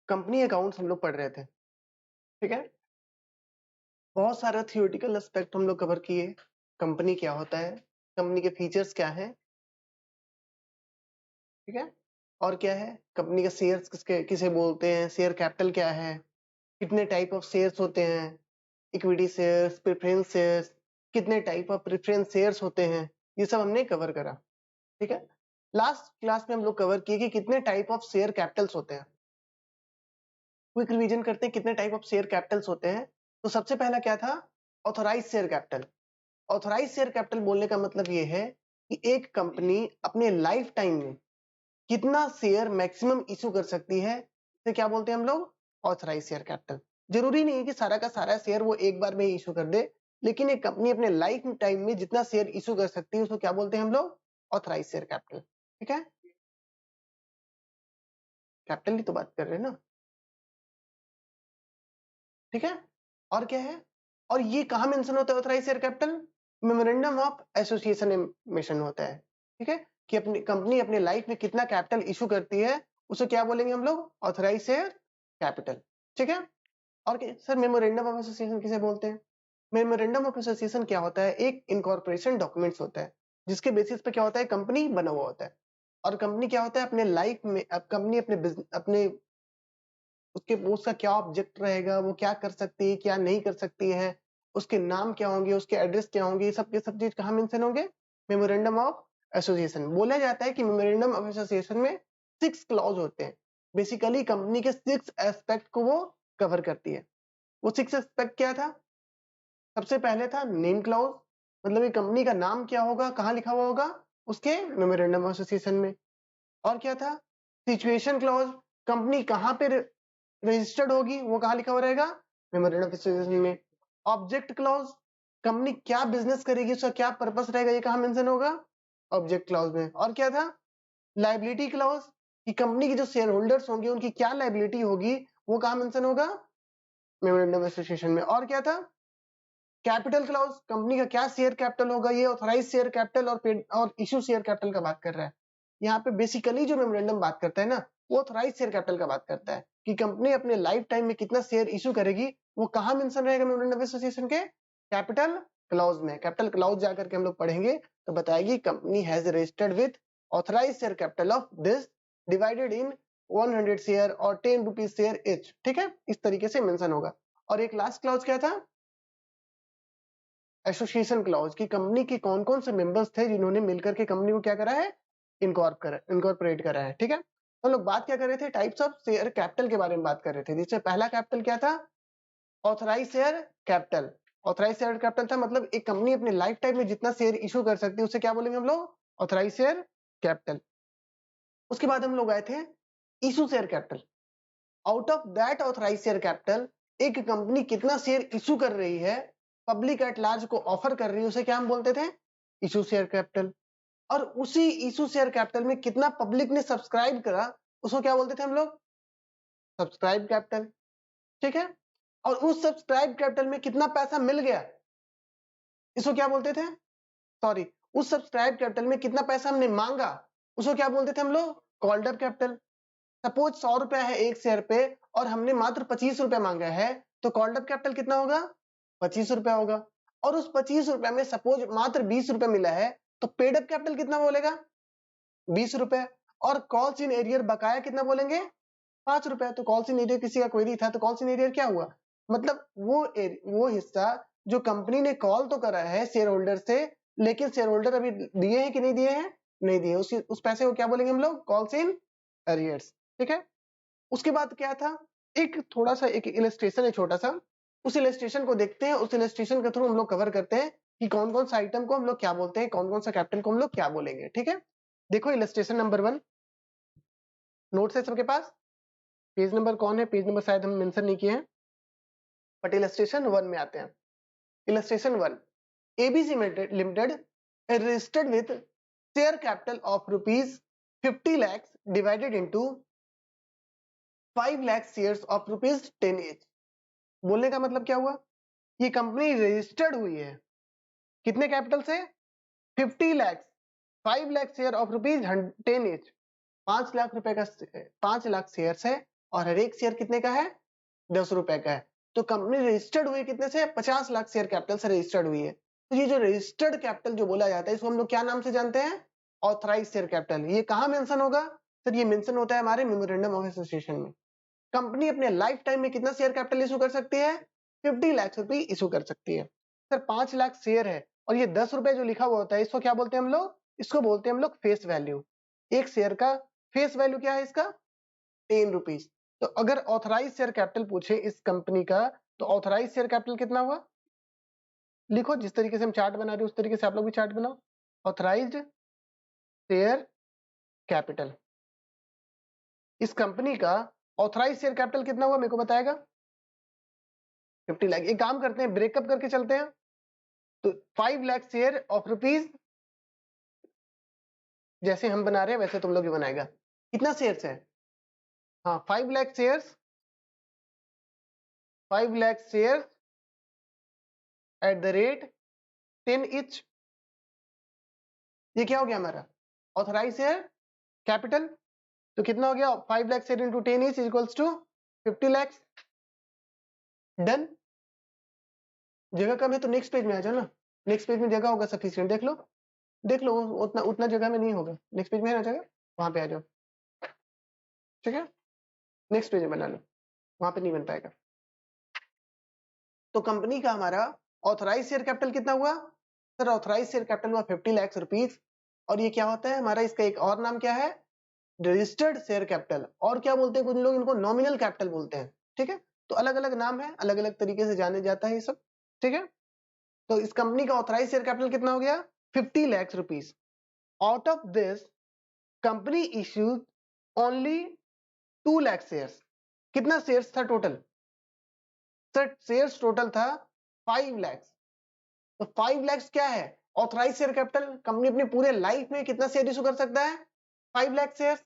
Company accounts हम लोग पढ़ रहे थे, ठीक है। बहुत सारा थियोरेटिकल एस्पेक्ट हम लोग कवर किए। कंपनी क्या होता है, कंपनी के फीचर्स क्या है, ठीक है, और क्या है कंपनी का शेयर्स किसे बोलते हैं, शेयर कैपिटल क्या है, कितने टाइप ऑफ शेयर्स होते हैं, इक्विटी शेयर्स, प्रेफरेंस शेयर्स, कितने टाइप ऑफ प्रेफरेंस शेयर्स होते हैं, ये सब हमने कवर करा, ठीक है। लास्ट क्लास में हम लोग कवर किए कि कितने टाइप ऑफ शेयर कैपिटल्स होते हैं। क्विक रिवीजन करते हैं कितने टाइप ऑफ शेयर कैपिटल्स होते हैं। तो सबसे पहला क्या था, authorise share capital. Authorise share capital बोलने का मतलब ये है कि एक कंपनी अपने लाइफ टाइम में कितना शेयर मैक्सिमम इशू कर सकती है, तो क्या बोलते हैं हम लोग, ऑथराइज शेयर कैपिटल। जरूरी नहीं है कि सारा का सारा शेयर वो एक बार में ही इशू कर दे, लेकिन एक कंपनी अपने लाइफ टाइम में जितना शेयर इशू कर सकती है उसको क्या बोलते हैं हम लोग, ऑथराइज शेयर कैपिटल, ठीक है। कैपिटल की तो बात कर रहे हैं ना, ठीक है। और क्या है, और ये कहाँ मेंशन होता है authorise share capital, memorandum of association में मेंशन होता है, ठीक है, कि अपनी कंपनी अपने लाइफ में कितना कैपिटल इशू करती है उसे क्या बोलेंगे हम लोग, ऑथराइज शेयर कैपिटल, ठीक है। और क्या सर, मेमोरेंडम ऑफ एसोसिएशन किसे बोलते हैं। मेमोरेंडम ऑफ एसोसिएशन क्या होता है, एक इनकॉर्पोरेशन डॉक्यूमेंट्स होता है जिसके बेसिस पे क्या होता है, कंपनी बना हुआ होता है। और कंपनी क्या होता है अपने लाइफ में, अब कंपनी अपने उसका क्या ऑब्जेक्ट रहेगा, वो क्या कर सकती है क्या नहीं कर सकती है, उसके नाम क्या होंगे, उसके एड्रेस क्या होंगे, ये सब के सब चीज कहाँ मेंशन होंगे, मेमोरेंडम ऑफ एसोसिएशन। बोला जाता है कि मेमोरेंडम ऑफ एसोसिएशन में 6 क्लॉज होते हैं। बेसिकली कंपनी के 6 एस्पेक्ट को वो कवर करती है। वो 6 एस्पेक्ट क्या था, सबसे पहले था नेम क्लॉज, मतलब ये कंपनी का नाम क्या होगा, कहाँ लिखा हुआ होगा, उसके मेमोरेंडम ऑफ एसोसिएशन में। और क्या था, सिचुएशन क्लॉज, कंपनी कहाँ पे रजिस्टर्ड होगी वो कहाँ लिखा हुआ रहेगा, मेमोरेंडम ऑफ एसोसिएशन में। ऑब्जेक्ट क्लॉज, कंपनी क्या बिजनेस करेगी, उसका क्या पर्पस रहेगा, ये कहाँ मेंशन होगा, ऑब्जेक्ट क्लॉज में। और क्या था, लाइबिलिटी क्लॉज, कि कंपनी के जो शेयर होल्डर्स होंगे उनकी क्या लाइबिलिटी होगी, वो कहाँ मेंशन होगा, मेमोरेंडम ऑफ एसोसिएशन में। और क्या था, कैपिटल क्लॉज, कंपनी का क्या शेयर कैपिटल होगा, ये ऑथराइज शेयर कैपिटल और इशू शेयर कैपिटल का बात कर रहा है। यहाँ पे बेसिकली जो मेमोरेंडम बात करता है ना, वो ऑथराइज शेयर कैपिटल का बात करता है कि कंपनी अपने लाइफ टाइम में कितना शेयर इशू करेगी, वो कहाँ मेंशन रहेगा मेमोरेंडम एसोसिएशन के, कैपिटल क्लॉज में। कैपिटल क्लॉज जाकर के हम लोग पढ़ेंगे तो बताएगी company has registered with authorise share capital of this divided in 100 share और 10 रुपीज शेयर इच, ठीक है, इस तरीके से मेंशन होगा। और एक लास्ट क्लॉज क्या था, एसोसिएशन क्लॉज, की कंपनी के कौन कौन से मेंबर्स थे जिन्होंने मिलकर के कंपनी को क्या करा है, इनकॉर्पोरेट करा है, ठीक है। तो लोग बात क्या कर रहे थे, टाइप्स ऑफ शेयर कैपिटल के बारे में बात कर रहे थे, जिससे पहला कैपिटल क्या था, authorise share capital. Authorise share capital था मतलब एक कंपनी अपने लाइफ टाइम में जितना शेयर इशू कर सकती है उसे क्या बोलेंगे हम लोग, ऑथराइज शेयर कैपिटल। उसके बाद हम लोग आए थे issue share capital. Out of that authorise share capital एक कंपनी कितना शेयर इशू कर रही है, पब्लिक एट लार्ज को ऑफर कर रही है, उसे क्या हम बोलते थे, इशू शेयर कैपिटल। और उसी इशू शेयर कैपिटल में कितना पब्लिक ने सब्सक्राइब करा उसको क्या बोलते थे हम लोग, सब्सक्राइब कैपिटल, ठीक है। और उस सब्सक्राइब कैपिटल में कितना पैसा मिल गया, इसको क्या बोलते थे, सॉरी, उस सब्सक्राइब कैपिटल में कितना पैसा हमने मांगा उसको क्या बोलते थे हम लोग, कॉल्ड अप कैपिटल। सपोज 100 रुपया है एक शेयर पे और हमने मात्र 25 रुपया मांगा है, तो कॉल्ड अप कैपिटल कितना होगा, 25 रुपया होगा। और उस 25 रुपया में सपोज मात्र 20 रुपया मिला है, तो पेड अप कैपिटल कितना बोलेगा, 20 रुपए। और कॉल्स इन एरियर बकाया कितना बोलेंगे, 5 रुपए। तो कॉल्स इन एरियर किसी का क्वेरी था तो कॉल्स इन एरियर क्या हुआ, मतलब वो हिस्सा जो कंपनी ने कॉल तो करा है शेयर होल्डर से, लेकिन शेयर होल्डर अभी दिए हैं कि नहीं दिए हैं, नहीं दिए, उस पैसे को क्या बोलेंगे हम लोग, कॉल्स इन एरियर्स, ठीक है। उसके बाद क्या था, एक थोड़ा सा एक इलस्ट्रेशन है छोटा सा, उस इलस्ट्रेशन को देखते हैं, उस इलस्ट्रेशन के थ्रू हम लोग कवर करते हैं कि कौन कौन सा आइटम को हम लोग क्या बोलते हैं, कौन कौन सा कैपिटल को हम लोग क्या बोलेंगे, ठीक है। देखो इलस्ट्रेशन नंबर 1, नोट्स है सबके पास, पेज नंबर कौन है, पेज नंबर शायद हम मेंशन नहीं किए हैं, बट इलस्ट्रेशन 1 में आते हैं। Illustration 1, ABC limited registered with share capital of rupees 50 lakhs divided into 5 lakh shares of rupees 10 each। बोलने का मतलब क्या हुआ, ये कंपनी रजिस्टर्ड हुई है कितने कैपिटल से, 50 lakhs, 5 lakh share of rupees 10 each, 5 lakh रुपए का 5 लाख शेयर है और हर एक शेयर कितने का है? 10 रुपए का है। तो कंपनी रजिस्टर्ड हुई कितने से? 50 लाख शेयर कैपिटल से रजिस्टर्ड हुई है। तो ये जो रजिस्टर्ड कैपिटल जो बोला जाता है इसको हम लोग क्या नाम से जानते हैं? Authorise share capital. ये कहाँ मेंशन होगा सर? ये मेंशन होता है हमारे मेमोरेंडम ऑफ एसोसिएशन में। कंपनी अपने लाइफ टाइम में कितना शेयर कैपिटल इशू कर सकती है? 50 लाख रुपए इशू कर सकती है। सर 5 लाख शेयर है और ये 10 रुपए जो लिखा हुआ होता है इसको क्या बोलते हैं हम लोग? इसको बोलते हैं हम लोग फेस वैल्यू। एक शेयर का फेस वैल्यू क्या है इसका? 10 रुपीज। तो अगर ऑथराइज शेयर कैपिटल पूछे इस कंपनी का तो ऑथराइज शेयर कैपिटल कितना हुआ? लिखो, जिस तरीके से हम चार्ट बना रहे हैं उस तरीके से आप लोग भी चार्ट बनाओ। ऑथराइज्ड शेयर कैपिटल, इस कंपनी का ऑथराइज शेयर कैपिटल कितना हुआ मेरे को बताएगा? 50 लाख। एक काम करते हैं, ब्रेकअप करके चलते हैं। तो 5 लाख शेयर ऑफ रुपीज, जैसे हम बना रहे हैं वैसे तुम लोग भी बनाएगा। कितना शेयर्स है? हाँ 5 lakh shares, 5 lakh shares at the rate 10 each. ये क्या हो गया हमारा? Authorise share capital. तो कितना हो गया? 5 lakh share into 10 each equals to 50 lakh. Done. जगह कम है तो नेक्स्ट पेज में आ जाओ ना, नेक्स्ट पेज में जगह होगा सफिशिएंट। देख लो देख लो, उतना उतना जगह में नहीं होगा। नेक्स्ट पेज में है ना जगह, वहां पे आ जाओ। ठीक है, नेक्स्ट पेज में बना लो, वहां पे नहीं बन पाएगा। तो कंपनी का हमारा ऑथराइज शेयर कैपिटल कितना हुआ? सर ऑथराइज शेयर कैपिटल हुआ 50 लाख रुपीज। और ये क्या होता है हमारा? इसका एक और नाम क्या है? Registered share capital. और क्या बोलते हैं कुछ लोग इनको? नॉमिनल कैपिटल बोलते हैं। ठीक है, तो अलग अलग नाम है, अलग अलग तरीके से जाने जाता है ये सब। ठीक है, तो इस कंपनी का ऑथराइज शेयर कैपिटल कितना हो गया? 50 lakh rupees. Out of this company issued only 2 lakh shares. कितना शेयर्स था टोटल? सर शेयर्स टोटल था 5 लाख। तो 5 लाख क्या है? Authorise share capital. कंपनी अपने पूरे लाइफ में कितना शेयर इशू कर सकता है? 5 लाख शेयर।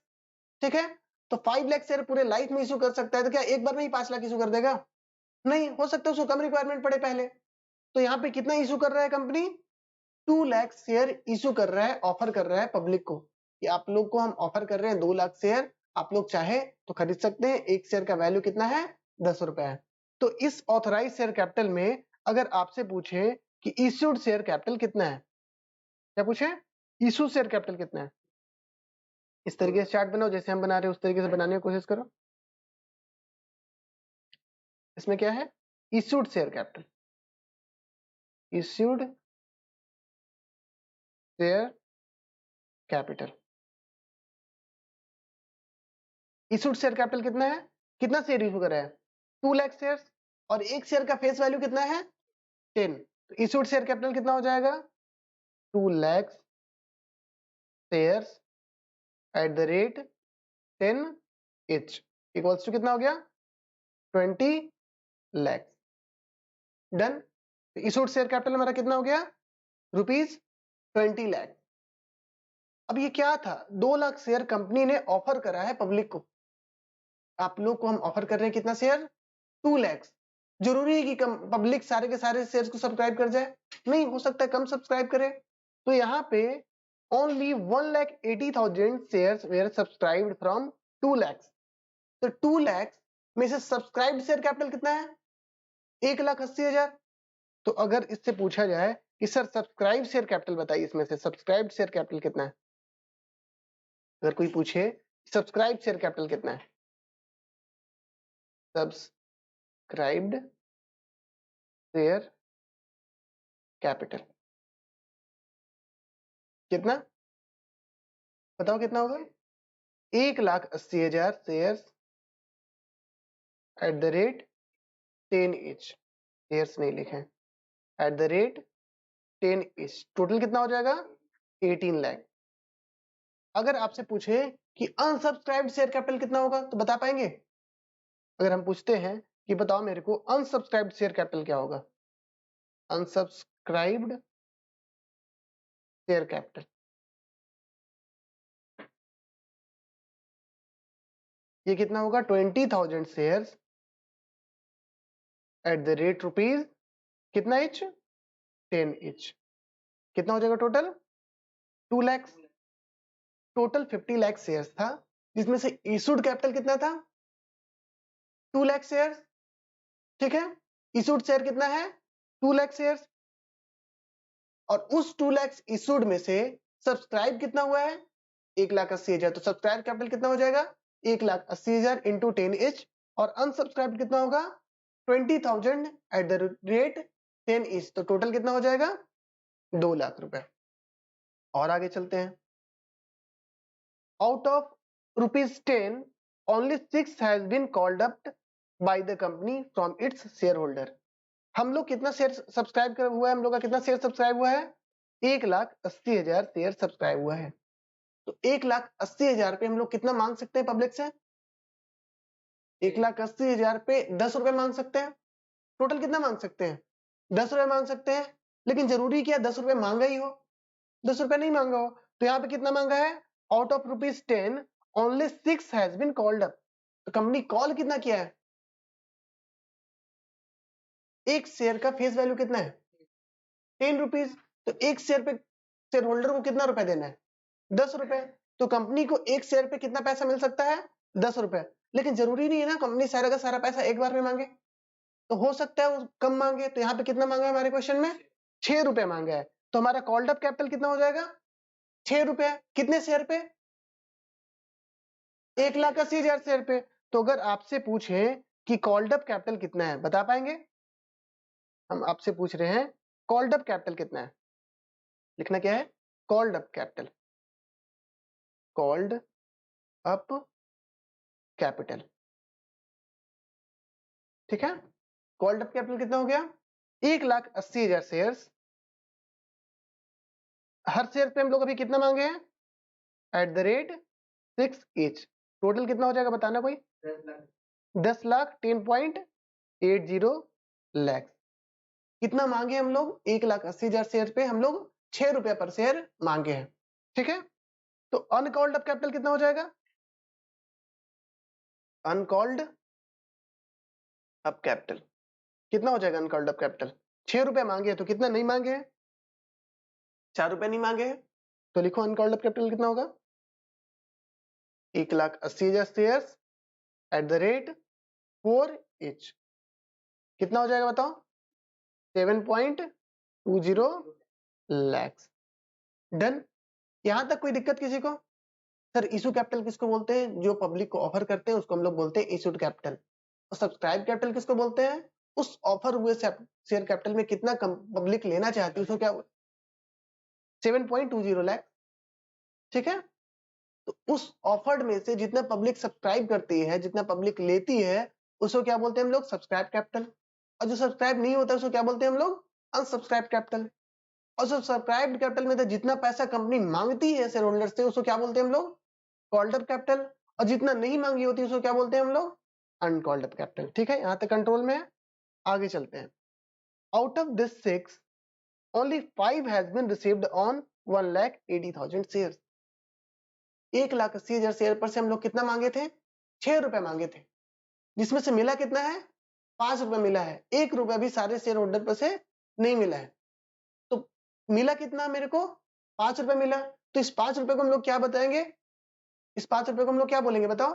ठीक है, तो 5 लाख शेयर पूरे लाइफ में इशू कर सकता है, तो क्या एक बार में ही 5 लाख इशू कर देगा? नहीं हो सकता, उसको कम रिक्वायरमेंट पड़े पहले। तो यहाँ पे कितना इशू कर रहा है कंपनी? 2 लाख शेयर इशू कर रहा है, ऑफर कर रहा है पब्लिक को कि आप लोग को हम ऑफर कर रहे हैं 2 लाख शेयर, आप लोग चाहे तो खरीद सकते हैं। एक शेयर का वैल्यू कितना है? 10 रुपए है। तो इस ऑथराइज शेयर कैपिटल में अगर आपसे पूछे कि इश्यूड शेयर कैपिटल कितना है, क्या पूछे? इशू शेयर कैपिटल कितना है, इस तरीके से चार्ट बनाओ जैसे हम बना रहे हैं उस तरीके से बनाने की कोशिश करो। इसमें क्या है? Issued share capital, issued share capital. Issued share capital कितना है? कितना शेयर इशू करा है? 2 लाख शेयर्स। और एक शेयर का फेस वैल्यू कितना है? 10। तो इशूड शेयर कैपिटल कितना हो जाएगा? 2 lakh shares at the rate 10 each equals to कितना हो गया? 20 लाख। डन। तो इशूड शेयर कैपिटल हमारा कितना हो गया? रुपीज 20 लाख। अब ये क्या था? 2 लाख शेयर कंपनी ने ऑफर करा है पब्लिक को। आप लोग को हम ऑफर कर रहे हैं कितना शेयर? 2 लाख। जरूरी है कि पब्लिक सारे के सारे शेयर्स को सब्सक्राइब कर जाए? नहीं, हो सकता है कम सब्सक्राइब करे। तो यहाँ पे only 1,80,000 shares where subscribed from 2 lakh. तो 2 लाख में से सब्सक्राइब्ड शेयर कैपिटल कितना है? 1,80,000। तो अगर इससे पूछा जाए कि सर सब्सक्राइब शेयर कैपिटल बताइए, इसमें से सब्सक्राइब्ड शेयर कैपिटल कितना है, अगर कोई पूछे सब्सक्राइब शेयर कैपिटल कितना है, सब्सक्राइब्ड शेयर कैपिटल कितना? बताओ कितना होगा? 1,80,000 shares at the rate 10 etch. Shares नहीं लिखे, eight the rate 10 etch. Total कितना हो जाएगा? 18 लाख। अगर आपसे पूछे कि अनसब्सक्राइब्ड शेयर कैपिटल कितना होगा तो बता पाएंगे? अगर हम पूछते हैं कि बताओ मेरे को अनसब्सक्राइब्ड शेयर कैपिटल क्या होगा? अनसब्सक्राइब्ड शेयर कैपिटल ये कितना होगा? 20,000 shares at the rate rupees कितना इच? 10 इच। कितना हो जाएगा total? 2 lakh. Total 50 lakh shares था, जिसमें से इशूड कैपिटल कितना था? 2 लाख शेयर, ठीक है। इशूड शेयर कितना है 2 लाख शेयर, और उस 2 लाख इशूड में से सब्सक्राइब कितना हुआ है 1,80,000, तो सब्सक्राइब कैपिटल कितना हो जाएगा 1,80,000 इंटू 10 इच, और अनसब्सक्राइब कितना होगा 20,000 एट द रेट 10 इच, तो टोटल कितना हो जाएगा 2 लाख रुपए। और आगे चलते हैं, out of ₹10 only 6 has been called up by the company from its shareholder. हम लोग कितना शेयर सब्सक्राइब हुआ है, हम लोग का कितना शेयर सब्सक्राइब हुआ है 1,80,000 शेयर सब्सक्राइब हुआ है। तो 1,80,000 पे हम लोग कितना मांग सकते हैं पब्लिक से 1,80,000 पे 10 रुपए मांग सकते हैं। टोटल कितना मांग सकते हैं 10 रुपए मांग सकते हैं, लेकिन जरूरी क्या 10 रुपए मांगा ही हो, 10 रुपए नहीं मांगा हो, तो यहाँ पे कितना मांगा है out of ₹10 only 6 has been called up. तो कंपनी कॉल कितना किया है, एक शेयर का फेस वैल्यू कितना है 10 रुपीज, तो एक शेयर पे शेयर होल्डर को कितना रुपए देना है 10 रुपए। तो कंपनी को एक शेयर पे कितना पैसा मिल सकता है 10 रुपए, लेकिन जरूरी नहीं है ना कंपनी सारा का सारा पैसा एक बार में मांगे, तो हो सकता है वो कम मांगे। तो यहाँ पे कितना मांगा है हमारे क्वेश्चन में 6 रुपए मांगा है, तो हमारा कॉल्ड अप कैपिटल कितना हो जाएगा 6 रुपए, कितने शेयर पे 1,80,000 शेयर पे। तो अगर आपसे पूछे कि कॉल्ड अप कैपिटल कितना है बता पाएंगे, हम आपसे पूछ रहे हैं कॉल्ड अप कैपिटल कितना है, लिखना क्या है called up capital, called up capital, ठीक है। कॉल्ड अप कैपिटल कितना हो गया 1,80,000 शेयर, हर शेयर पे हम लोग अभी कितना मांगे हैं eight the rate 6 each, total कितना हो जाएगा बताना कोई 10 लाख 10.80 लाख। कितना मांगे हम लोग 1,80,000 शेयर पे हम लोग 6 रुपए पर शेयर मांगे हैं, ठीक है। तो अनकॉल्ड अप कैपिटल कितना हो जाएगा अनकॉल्ड अप कैपिटल कितना हो जाएगा अनकॉल्ड अप कैपिटल 6 रुपए मांगे तो कितना नहीं मांगे 4 रुपए नहीं मांगे, तो लिखो अनकॉल्ड अप कैपिटल कितना होगा 1,80,000 share eight the rate 4 etch, कितना हो जाएगा बताओ 7.20 लाख। डन, यहां तक कोई दिक्कत किसी को। सर इशू कैपिटल किसको बोलते हैं, जो पब्लिक को ऑफर करते हैं उसको हम लोग बोलते हैं इशूड कैपिटल, और सब्सक्राइब कैपिटल किसको बोलते हैं, उस ऑफर हुए शेयर कैपिटल में कितना पब्लिक लेना चाहती है उसको क्या 7.20 लाख, ठीक है। तो उस ऑफर्ड में से जितना पब्लिक सब्सक्राइब करती है जितना पब्लिक लेती है उसको क्या बोलते हैं हम लोग सब्सक्राइब कैपिटल, और जो सब्सक्राइब नहीं होता उसको क्या बोलते हैं हम लोग अनसब्सक्राइब कैपिटल। और सब्सक्राइब कैपिटल में तो जितना पैसा कंपनी मांगती है शेयर होल्डर से उसको क्या बोलते हैं हम लोग कॉल्ड अप कैपिटल, और जितना नहीं मांगी होती उसको क्या बोलते हैं हम लोग अनकॉल्ड अप कैपिटल, ठीक है। यहाँ तक कंट्रोल में है। आगे चलते हैं, out of this 6 only 5 has been received on 1,80,000 share. 1,80,000 share पर से हम लोग कितना मांगे थे 6 रुपए मांगे थे, जिसमें से मिला कितना है 5 रुपए मिला है, 1 रुपया भी सारे शेयर होल्डर पर से नहीं मिला है। तो मिला कितना मेरे को 5 रुपए मिला, तो इस 5 रुपए को हम लोग क्या बताएंगे, इस 5 रुपए को हम लोग क्या बोलेंगे बताओ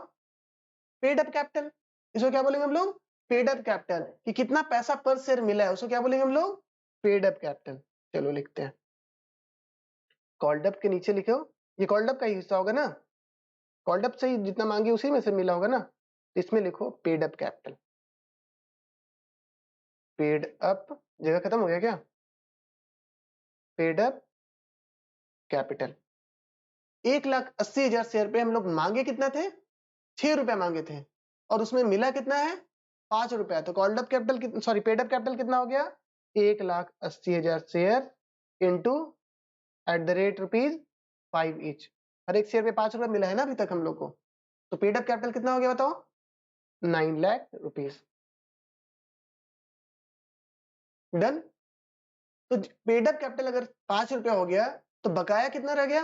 पेड अप कैपिटल। इसको क्या बोलेंगे हम लोग पेड अप कैपिटल, कि कितना पैसा पर शेयर मिला है उसको क्या बोलेंगे हम लोग पेड अप कैपिटल। चलो लिखते हैं, कॉल्ड अप के नीचे लिखो, ये कॉल्ड अप का ही हिस्सा होगा ना, कॉल्ड अप से ही जितना मांगे उसी में से मिला होगा ना, तो इसमें लिखो paid up capital. Paid up जगह खत्म हो गया क्या, पेड अप कैपिटल 1,80,000 शेयर पे हम लोग मांगे कितना थे 6 रुपए मांगे थे, और उसमें मिला कितना है 5 रुपया, तो called up capital sorry paid up capital कितना हो गया 1,80,000 share into at the rate ₹5 each, हर एक शेयर पे 5 रुपए मिला है ना अभी तक हम लोग को, तो पेड अप कैपिटल कितना हो गया बताओ 9 लाख रुपीज। डन, तो पेड अप कैपिटल अगर 5 रुपया हो गया तो बकाया कितना रह गया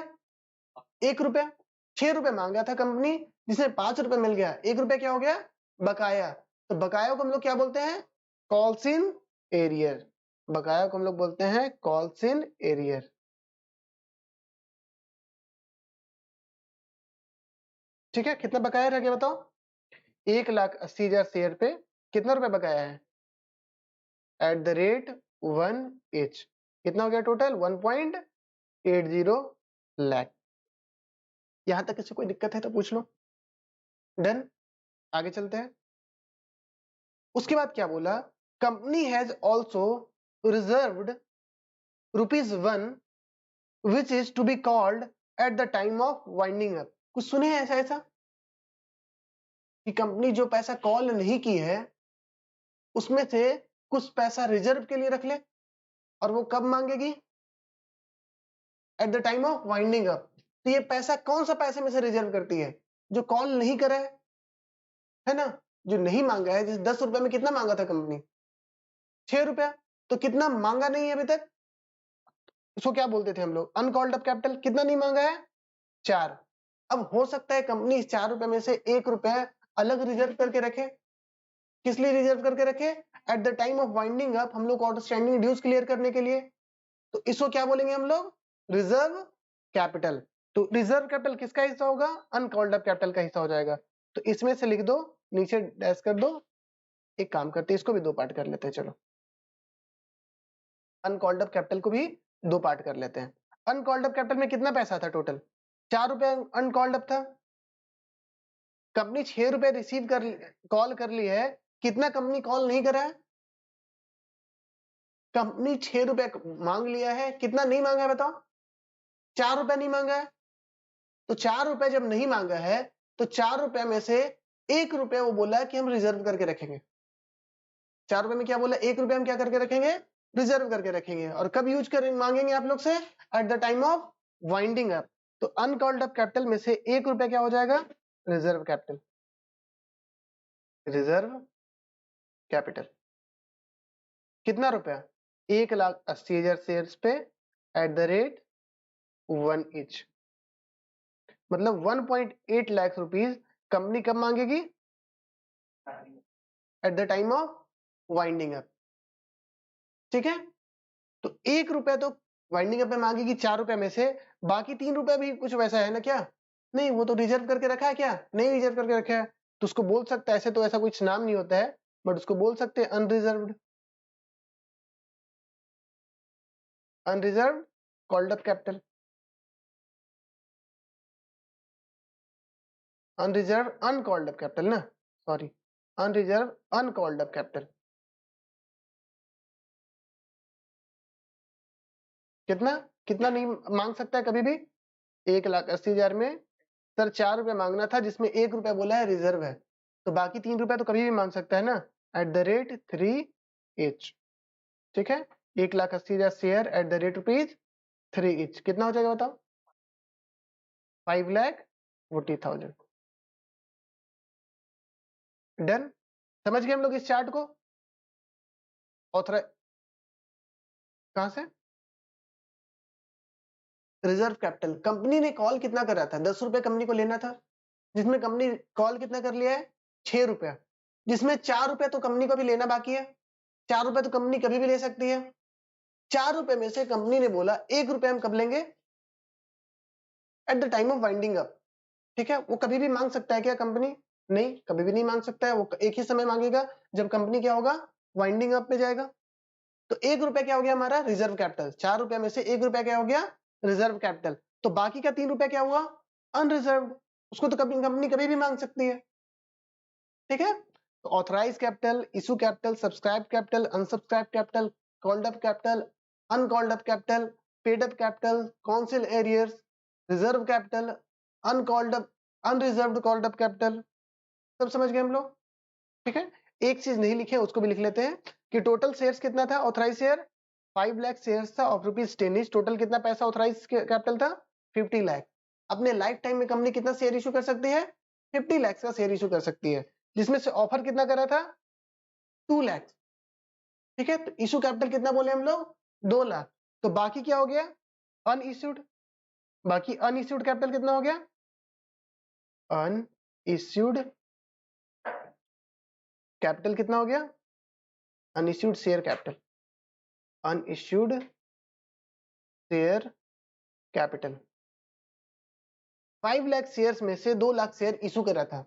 1 रुपया, 6 रुपए मांगा था कंपनी जिसमें 5 रुपए मिल गया, 1 रुपया क्या हो गया बकाया, तो बकाया को हम लोग क्या बोलते हैं कॉल्स इन एरियर, बकाया को हम लोग बोलते हैं कॉल्स इन एरियर, ठीक है। कितना बकाया रह गया बताओ 1,80,000 शेयर पे कितना रुपए बकाया है एट द रेट 1 each। कितना हो गया टोटल 1.80 लाख। यहां तक किसी कोई दिक्कत है तो पूछ लो। डन, आगे चलते हैं। उसके बाद क्या बोला, company has also reserved ₹1 which is to be called at the time of winding up. कुछ सुने हैं ऐसा ऐसा कि कंपनी जो पैसा कॉल नहीं की है उसमें से कुछ पैसा रिजर्व के लिए रख ले, और वो कब मांगेगी at the time of winding up. तो ये पैसा कौन सा पैसे में से रिजर्व करती है, जो कॉल नहीं करा है ना, जो नहीं मांगा है। जिस 10 रुपए में कितना मांगा था कंपनी 6 रुपया, तो कितना मांगा नहीं है अभी तक, उसको क्या बोलते थे हम लोग अनकॉल्ड अप कैपिटल। कितना नहीं मांगा है 4। अब हो सकता है कंपनी इस 4 रुपए में से 1 रुपया अलग रिजर्व करके रखे। किस लिए रिजर्व करके रखे, eight the time of winding up हम लोग आउटस्टैंडिंग ड्यूज क्लियर करने के लिए। तो इसको क्या बोलेंगे हम लोग रिजर्व कैपिटल। तो रिजर्व कैपिटल किसका हिस्सा होगा, अनकॉल्ड अप कैपिटल का हिस्सा हो जाएगा। तो इसमें से लिख दो, नीचे डैश कर दो। एक काम करते हैं, इसको भी 2 पार्ट कर लेते हैं। चलो अनकॉल्ड अप कैपिटल को भी 2 पार्ट कर लेते हैं। अनकॉल्ड अप कैपिटल में कितना पैसा था टोटल 4 रुपए अनकॉल्ड अप था। कंपनी 6 रुपए रिसीव कर कॉल कर ली है, कितना कंपनी कॉल नहीं करा है, कंपनी 6 रुपए मांग लिया है, कितना नहीं मांगा है बताओ 4 रुपए नहीं मांगा है। तो 4 रुपए जब नहीं मांगा है तो 4 रुपए में से 1 रुपया वो बोला कि हम रिजर्व करके रखेंगे। 4 रुपए में क्या बोला, 1 रुपया हम क्या करके रखेंगे रिजर्व करके रखेंगे। और कब यूज करेंगे मांगेंगे आप लोग से eight the time of winding up. तो अनकॉल्ड अप कैपिटल में से 1 रुपया क्या हो जाएगा रिजर्व कैपिटल। रिजर्व कैपिटल कितना रुपया 1,80,000 शेयर्स पे एट द रेट 1 each, मतलब 1.8 लाख रुपीज कंपनी कब मांगेगी at the time of winding up. ठीक है, तो 1 रुपया तो वाइंडिंग अप में मांगेगी 4 रुपए में से, बाकी 3 रुपया भी कुछ वैसा है ना क्या, नहीं वो तो रिजर्व करके रखा है, क्या नहीं रिजर्व करके रखा है। तो उसको बोल सकता है, ऐसे तो ऐसा कुछ नाम नहीं होता है बट उसको बोल सकते हैं unreserved. Unreserved called up capital, unreserve uncalled up capital ना, sorry unreserve uncalled up capital. कितना कितना नहीं मांग सकता है कभी भी 1,80,000 में सर 4 रुपया मांगना था जिसमें 1 रुपया बोला है रिजर्व है, तो बाकी 3 रुपया तो कभी भी मांग सकता है ना एट द रेट 3 each। ठीक है, 1,80,000 share eight the rate ₹3 each कितना हो जाएगा बताओ 5,40,000। डन, समझ गए हम लोग इस चार्ट को। ऑथराइज कहां से, रिजर्व कैपिटल कंपनी ने कॉल कितना करा था 10 रुपए कंपनी को लेना था, जिसमें कंपनी कॉल कितना कर लिया है 6 रुपया, जिसमें 4 रुपया तो कंपनी को भी लेना बाकी है। 4 रुपए तो कंपनी कभी भी ले सकती है। 4 रुपए में से कंपनी ने बोला 1 रुपया हम कब लेंगे eight the time of winding up. ठीक है, वो कभी भी मांग सकता है क्या कंपनी, नहीं कभी भी नहीं मांग सकता है, वो एक ही समय मांगेगा जब कंपनी क्या होगा वाइंडिंग अप में जाएगा। तो 1 रुपया क्या हो गया हमारा रिजर्व कैपिटल, 4 रुपया में से 1 रुपया क्या हो गया रिजर्व कैपिटल। तो बाकी का 3 रुपया क्या हुआ अनरिजर्व, उसको तो कभी कंपनी कभी भी मांग सकती है। ठीक है, तो authorise capital, issue capital, subscribe capital, unsubscribe capital, called up capital, uncalled up capital, paid up capital, calls in arrears, reserve capital, uncalled up unreserved called up capital. सब समझ गए हम लोग। ठीक है, एक चीज नहीं लिखे उसको भी लिख लेते हैं कि टोटल शेयर्स कितना था ऑथराइज शेयर 5 लाख शेयर्स था ऑफ ₹10 each। टोटल कितना पैसा ऑथराइज कैपिटल था 50 लाख। अपने लाइफ टाइम में कंपनी कितना शेयर इशू कर सकती है 50 लाख का शेयर इशू कर सकती है, जिसमें से ऑफर कितना करा था 2 लाख। ठीक है, तो इशू कैपिटल कितना बोले हम लोग 2 लाख। तो बाकी क्या हो गया अनइश्यूड, बाकी अनइश्यूड कैपिटल कितना हो गया अनइश्यूड कैपिटल कितना हो गया unissued share capital, unissued share capital 5 lakh shares में से 2 लाख शेयर इशू करा था।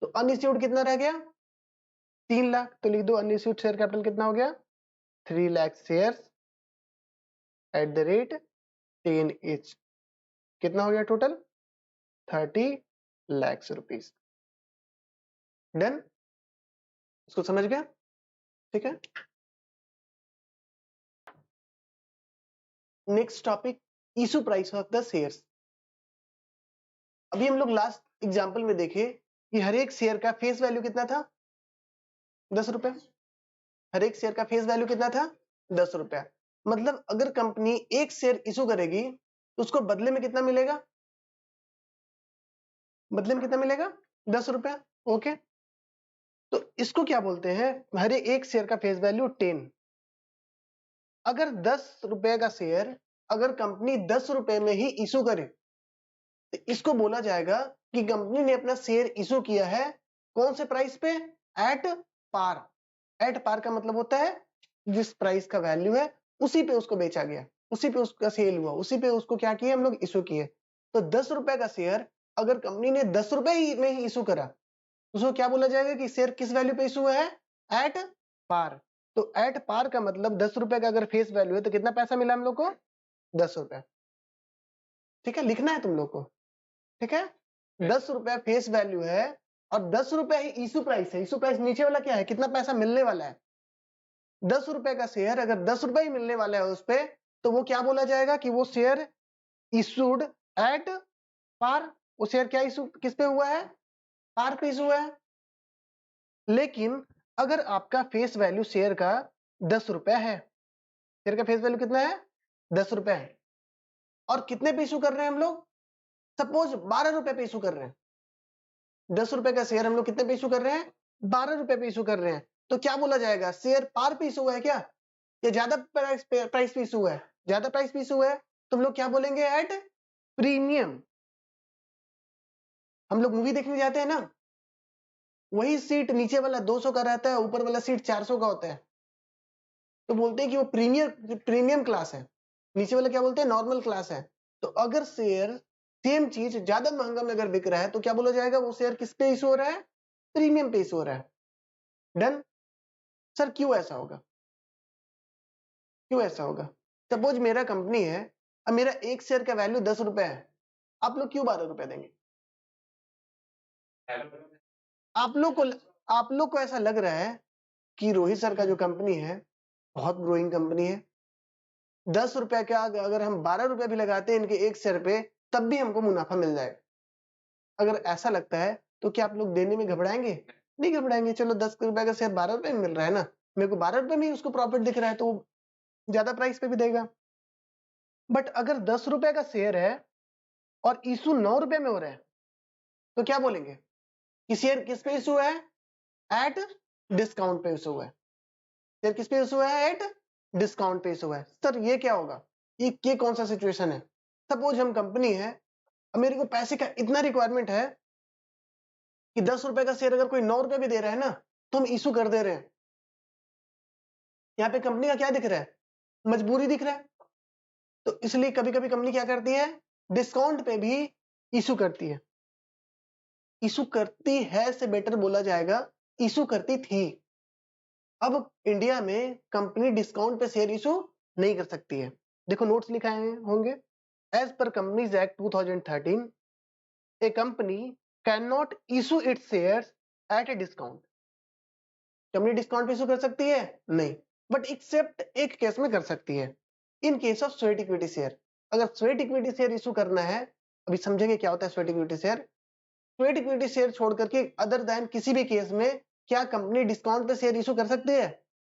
तो अनइश्यूड कितना रह गया 3 लाख, तो लिख दो अनइश्यूड शेयर कैपिटल कितना हो गया 3 lakh shares at the rate 10 each, कितना हो गया टोटल 30 लाख रुपीस। डन, इसको समझ गया? ठीक है। Next topic issue price of the shares. अभी हम लोग लास्ट एग्जांपल में देखे कि हर एक शेयर का फेस वैल्यू कितना था 10 रुपए। हर एक शेयर का फेस वैल्यू कितना था 10 रुपया। मतलब अगर कंपनी एक शेयर इशू करेगी तो उसको बदले में कितना मिलेगा, बदले में कितना मिलेगा 10 रुपया। ओके, तो इसको क्या बोलते हैं, हर एक शेयर का फेस वैल्यू 10। अगर 10 रुपए का शेयर अगर कंपनी 10 रुपए में ही इशू करे तो इसको बोला जाएगा कि कंपनी ने अपना शेयर इशू किया है कौन से प्राइस पे, एट पार। एट पार का मतलब होता है जिस प्राइस का वैल्यू है उसी पे उसको बेचा गया, उसी पे उसका सेल हुआ, उसी पे उसको क्या किया हम लोग इशू किए। तो 10 रुपए का शेयर अगर कंपनी ने 10 रुपए में ही इशू करा उसको क्या बोला जाएगा कि शेयर किस वैल्यू पे इशू है, एट पार। तो एट पार का मतलब 10 रुपए का अगर फेस वैल्यू है तो कितना पैसा मिला हम लोग को 10 रुपए। ठीक है, लिखना है तुम लोग को। ठीक है, 10 रुपए फेस वैल्यू है और 10 रुपए ही इशू प्राइस है। इशू प्राइस नीचे वाला क्या है, कितना पैसा मिलने वाला है। 10 रुपए का शेयर अगर 10 रुपए ही मिलने वाला है उस पे तो वो क्या बोला जाएगा कि वो शेयर इशूड एट पार। वो शेयर क्या इशू किस पे हुआ है, पार पे इशू है। लेकिन अगर आपका फेस वैल्यू शेयर का 10 रुपया है, शेयर का फेस वैल्यू कितना है 10 रुपए है, और कितने पे इशू कर रहे हैं हम लोग, सपोज 12 रुपए पे इशू कर रहे हैं। 10 रुपए का शेयर हम लोग कितने पे इशू कर रहे हैं, 12 रुपए पे इशू कर रहे हैं। तो क्या बोला जाएगा, शेयर पार पे इशू हुआ है क्या, या ज्यादा प्राइस पे इशू है, ज्यादा प्राइस पे इशू है। तुम लोग क्या बोलेंगे, एट प्रीमियम। हम लोग मूवी देखने जाते हैं ना, वही सीट नीचे वाला 200 का रहता है, ऊपर वाला सीट 400 का होता है, तो बोलते हैं कि वो प्रीमियम क्लास है, नीचे वाला क्या बोलते हैं नॉर्मल क्लास है। तो अगर शेयर सेम चीज ज्यादा महंगा में अगर बिक रहा है तो क्या बोला जाएगा, वो शेयर किस पे इशू हो रहा है, प्रीमियम पे इशू हो रहा है। डन। सर क्यों ऐसा होगा, क्यों ऐसा होगा। सपोज मेरा कंपनी है, अब मेरा एक शेयर का वैल्यू 10 रुपए है, आप लोग क्यों 12 रुपए देंगे। आप लोग को आप लोग को ऐसा लग रहा है कि रोहित सर का जो कंपनी है बहुत ग्रोइंग कंपनी है, 10 रुपए का अगर हम 12 रुपए भी लगाते हैं इनके एक शेयर पे तब भी हमको मुनाफा मिल जाएगा। अगर ऐसा लगता है तो क्या आप लोग देने में घबराएंगे, नहीं घबराएंगे। चलो 10 रुपए का शेयर 12 रुपए में मिल रहा है ना, मेरे को 12 रुपए में ही उसको प्रॉफिट दिख रहा है तो वो ज्यादा प्राइस पे भी देगा। बट अगर 10 रुपए का शेयर है और इशू 9 रुपए में हो रहा है तो क्या बोलेंगे कि शेयर किस पे इशू है, एट डिस्काउंट पे इशू है। शेयर किस पे इशू है, एट डिस्काउंट पे इशू है। सर ये क्या होगा, ये कौन सा सिचुएशन है। सपोज हम कंपनी है, अब मेरे को पैसे का इतना रिक्वायरमेंट है कि 10 रुपए का शेयर अगर कोई 9 रुपए भी दे रहा है ना तो हम इशू कर दे रहे हैं। यहाँ पे कंपनी का क्या दिख रहा है, मजबूरी दिख रहा है। तो इसलिए कभी कभी कंपनी क्या करती है, डिस्काउंट पे भी इशू करती है। इशू करती है से बेटर बोला जाएगा इशू करती थी। अब इंडिया में कंपनी डिस्काउंट पे शेयर इशू नहीं कर सकती है। देखो नोट्स लिखाए होंगे, as per companies act 2013 a company can not issue its shares at a discount. Company discount पे इशू कर सकती है नहीं, बट एक्सेप्ट एक केस में कर सकती है, in case of sweat equity share. अगर स्वेट इक्विटी शेयर इशू करना है, अभी समझेंगे क्या होता है sweat equity share. Sweat equity share छोड़ करके अदर देन किसी भी केस में क्या कंपनी डिस्काउंट पे शेयर इशू कर सकती है,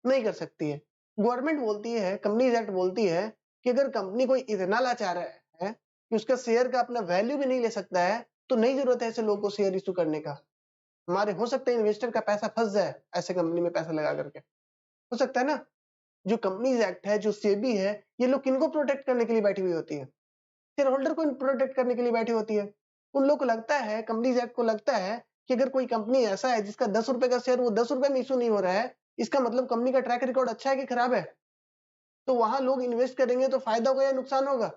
नहीं कर सकती है। गवर्नमेंट बोलती है, कंपनीज एक्ट बोलती है कि अगर कंपनी कोई इतना लाचार है कि उसका शेयर का अपना वैल्यू भी नहीं ले सकता है तो नहीं जरूरत है ऐसे लोगों को शेयर इशू करने का। हमारे हो सकता है इन्वेस्टर का पैसा फंस जाए ऐसे कंपनी में पैसा लगा करके, हो सकता है ना। जो कंपनीज एक्ट है, जो सेबी है, ये लोग किनको प्रोटेक्ट करने के लिए बैठी हुई होती है, शेयर होल्डर को प्रोटेक्ट करने के लिए बैठी होती है। उन लोग को लगता है, कंपनीज एक्ट को लगता है कि अगर कोई कंपनी ऐसा है जिसका 10 रुपए का शेयर वो 10 रुपए में इशू नहीं हो रहा है, इसका मतलब कंपनी का ट्रैक रिकॉर्ड अच्छा है कि खराब है। तो वहां लोग इन्वेस्ट करेंगे तो फायदा होगा या नुकसान होगा।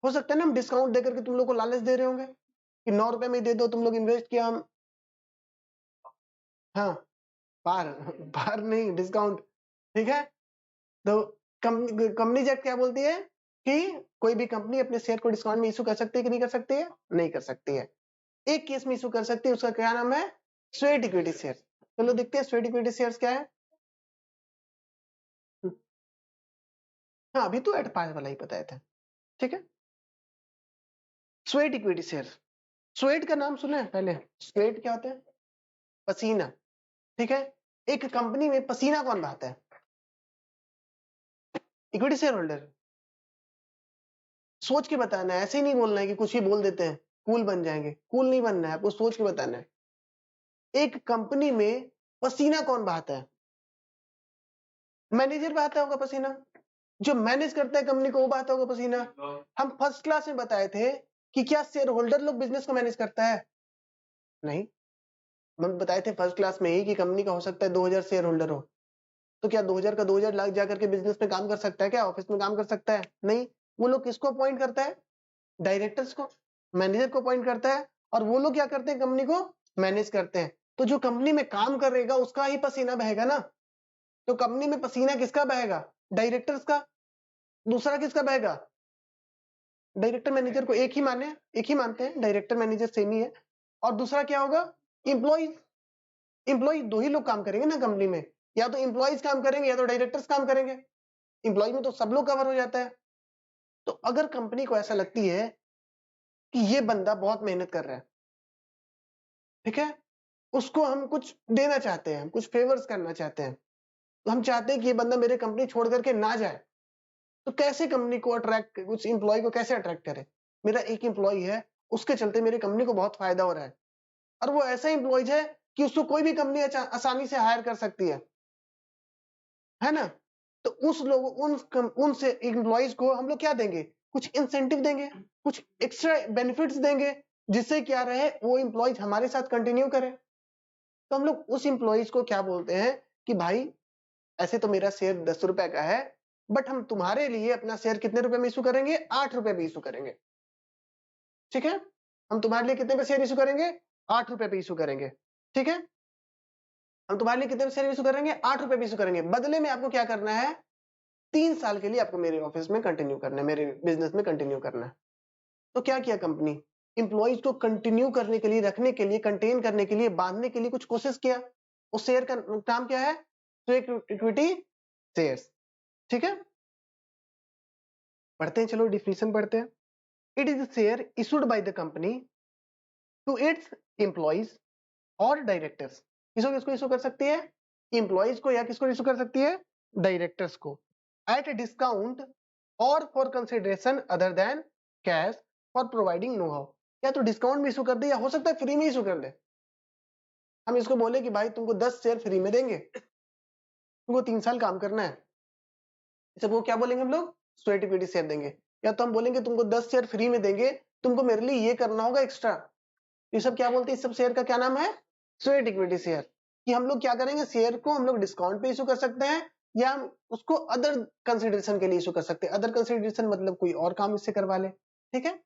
हो सकता है ना हम डिस्काउंट देकर के तुम लोग को लालच दे रहे होंगे कि 9 रुपए में दे दो, तुम लोग इन्वेस्ट किया, हम हाँ, पार पार नहीं, डिस्काउंट, ठीक है। तो कंपनी एक्ट क्या बोलती है कि कोई भी कंपनी अपने शेयर को डिस्काउंट में इशू कर सकती है कि नहीं कर सकती है? नहीं कर सकती है। एक केस में इशू कर सकती है, उसका क्या नाम है? Sweat equity share. चलो देखते हैं स्वेट इक्विटी शेयर्स क्या है। हाँ, अभी तो एट पास वाला ही बताया था, ठीक है। स्वेट इक्विटी शेयर, स्वेट का नाम सुना है पहले? स्वेट क्या होता है? पसीना, ठीक है। एक कंपनी में पसीना कौन बहाता है? Equity share holder. सोच के बताना है, ऐसे ही नहीं बोलना है कि कुछ ही बोल देते हैं कूल बन जाएंगे। कूल नहीं बनना है, आपको सोच के बताना है। एक कंपनी में पसीना कौन बहाता है? मैनेजर बहाता होगा पसीना, जो मैनेज करता है कंपनी को वो बहाता होगा पसीना। हम फर्स्ट क्लास में बताए थे कि क्या शेयर होल्डर लोग बिजनेस को मैनेज करता है? नहीं। हम बताए थे फर्स्ट क्लास में ही कि कंपनी का हो सकता है 2000 शेयर होल्डर हो, तो क्या 2000 का 2000 लाख जाकर के बिजनेस में काम कर सकता है? क्या ऑफिस में काम कर सकता है? नहीं। वो लोग किसको अपॉइंट करता है? डायरेक्टर्स को, मैनेजर को अपॉइंट करता है, और वो लोग क्या करते हैं? कंपनी को मैनेज करते हैं। तो जो कंपनी में काम करेगा उसका ही पसीना बहेगा ना। तो कंपनी में पसीना किसका बहेगा? डायरेक्टर्स का। दूसरा किसका बहेगा? डायरेक्टर मैनेजर को एक ही माने, एक ही मानते हैं, डायरेक्टर मैनेजर सेम ही है। और दूसरा क्या होगा? इंप्लॉइज। इंप्लॉइज दो ही लोग काम करेंगे ना कंपनी में, या तो इंप्लॉइज काम करेंगे या तो डायरेक्टर्स काम करेंगे। इंप्लॉइज में तो सब लोग कवर हो जाता है। तो अगर कंपनी को ऐसा लगती है कि ये बंदा बहुत मेहनत कर रहा है, ठीक है, उसको हम कुछ देना चाहते हैं, कुछ फेवर्स करना चाहते हैं, तो हम चाहते हैं कि ये बंदा मेरे कंपनी छोड़ करके ना जाए, तो कैसे कंपनी को अट्रैक्ट, कुछ एम्प्लॉय को कैसे अट्रैक्ट करे? मेरा एक एम्प्लॉय है, उसके चलते मेरी कंपनी को बहुत फायदा हो रहा है, और वो ऐसा एम्प्लॉय है कि उसको कोई भी कंपनी आसानी से हायर कर सकती है ना। तो उस लोग उनसे एम्प्लॉयज को हम लोग क्या देंगे? कुछ इंसेंटिव देंगे, कुछ एक्स्ट्रा बेनिफिट्स देंगे, जिससे क्या रहे, वो एम्प्लॉयज हमारे साथ कंटिन्यू करें। तो हम लोग उस एम्प्लॉयज को क्या बोलते हैं कि भाई, ऐसे तो मेरा शेयर 10 रुपए का है, बट हम तुम्हारे लिए अपना शेयर कितने रुपए में इशू करेंगे? 8 रुपए में इशू करेंगे, ठीक है। हम तुम्हारे लिए कितने पे शेयर इशू करेंगे? 8 रुपए पे इशू करेंगे, ठीक है। हम तुम्हारे लिए कितने पे शेयर इशू करेंगे? 8 रुपए पे इशू करेंगे। बदले में आपको क्या करना है? 3 साल के लिए आपको मेरे ऑफिस में कंटिन्यू करना है, मेरे बिजनेस में कंटिन्यू करना है। तो क्या किया कंपनी? इंप्लॉइज को कंटिन्यू करने के लिए, रखने के लिए, कंटेन करने के लिए, बांधने के लिए कुछ कोशिश किया। उस शेयर का नाम क्या है? इक्विटी शेयर्स, ठीक है। पढ़ते हैं, चलो डिफिनेशन पढ़ते हैं। It is share issued by the company to its employees और डायरेक्टर्स। किसको किसको इशू कर सकती है? एम्प्लॉइज को, या किसको इशू कर सकती है? डायरेक्टर्स को, एट डिस्काउंट और for consideration other than cash for providing know how. या तो डिस्काउंट में इशू कर दे, या हो सकता है फ्री में इशू कर दे। हम इसको बोले कि भाई तुमको 10 शेयर फ्री में देंगे, तुमको 3 साल काम करना है, जब वो क्या बोलेंगे हम लोग? स्वेट इक्विटी शेयर देंगे। या तो हम बोलेंगे तुमको 10 शेयर फ्री में देंगे, तुमको मेरे लिए ये करना होगा एक्स्ट्रा। ये सब क्या बोलते हैं? इस सब शेयर का क्या नाम है? Sweat equity share. कि हम लोग क्या करेंगे? शेयर को हम लोग डिस्काउंट पे इशू कर सकते हैं, या हम उसको अदर कंसिडरेशन के लिए इशू कर सकते हैं। अदर कंसिडरेशन मतलब कोई और काम इससे करवा ले, ठीक है।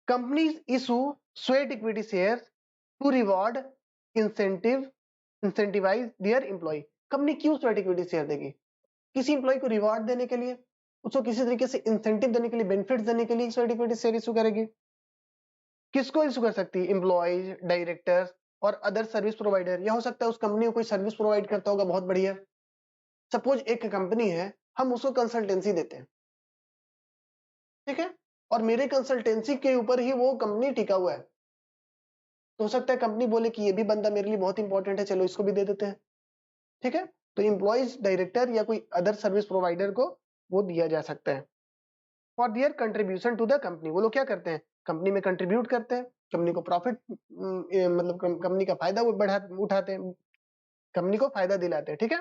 Companies issue sweat equity share to reward incentive incentivise their employ. Company क्यों स्वेट इक्विटी शेयर देगी? किसी एम्प्लॉय को रिवॉर्ड देने के लिए, उसको किसी तरीके से इंसेंटिव देने के लिए, बेनिफिट्स देने के लिए स्वेट इक्विटी शेयर इशू करेगी। किसको इशू कर सकती है? एम्प्लॉयज, डायरेक्टर्स और अदर सर्विस प्रोवाइडर। या हो सकता है उस कंपनी को कोई सर्विस प्रोवाइड करता होगा बहुत बढ़िया। सपोज एक कंपनी है, हम उसको कंसल्टेंसी देते हैं, ठीक है, और मेरे कंसल्टेंसी के ऊपर ही वो कंपनी टिका हुआ है। तो हो सकता है कंपनी बोले कि ये भी बंदा मेरे लिए बहुत इंपॉर्टेंट है, चलो इसको भी दे देते हैं, ठीक है। तो एम्प्लॉयज, डायरेक्टर या कोई अदर सर्विस प्रोवाइडर को वो दिया जा सकता है। For their contribution to the company. वो लोग क्या करते हैं? कंपनी में कंट्रीब्यूट करते हैं, कंपनी को प्रॉफिट, मतलब कंपनी का फायदा वो बढ़ा उठाते हैं, कंपनी को फायदा दिलाते हैं, ठीक है।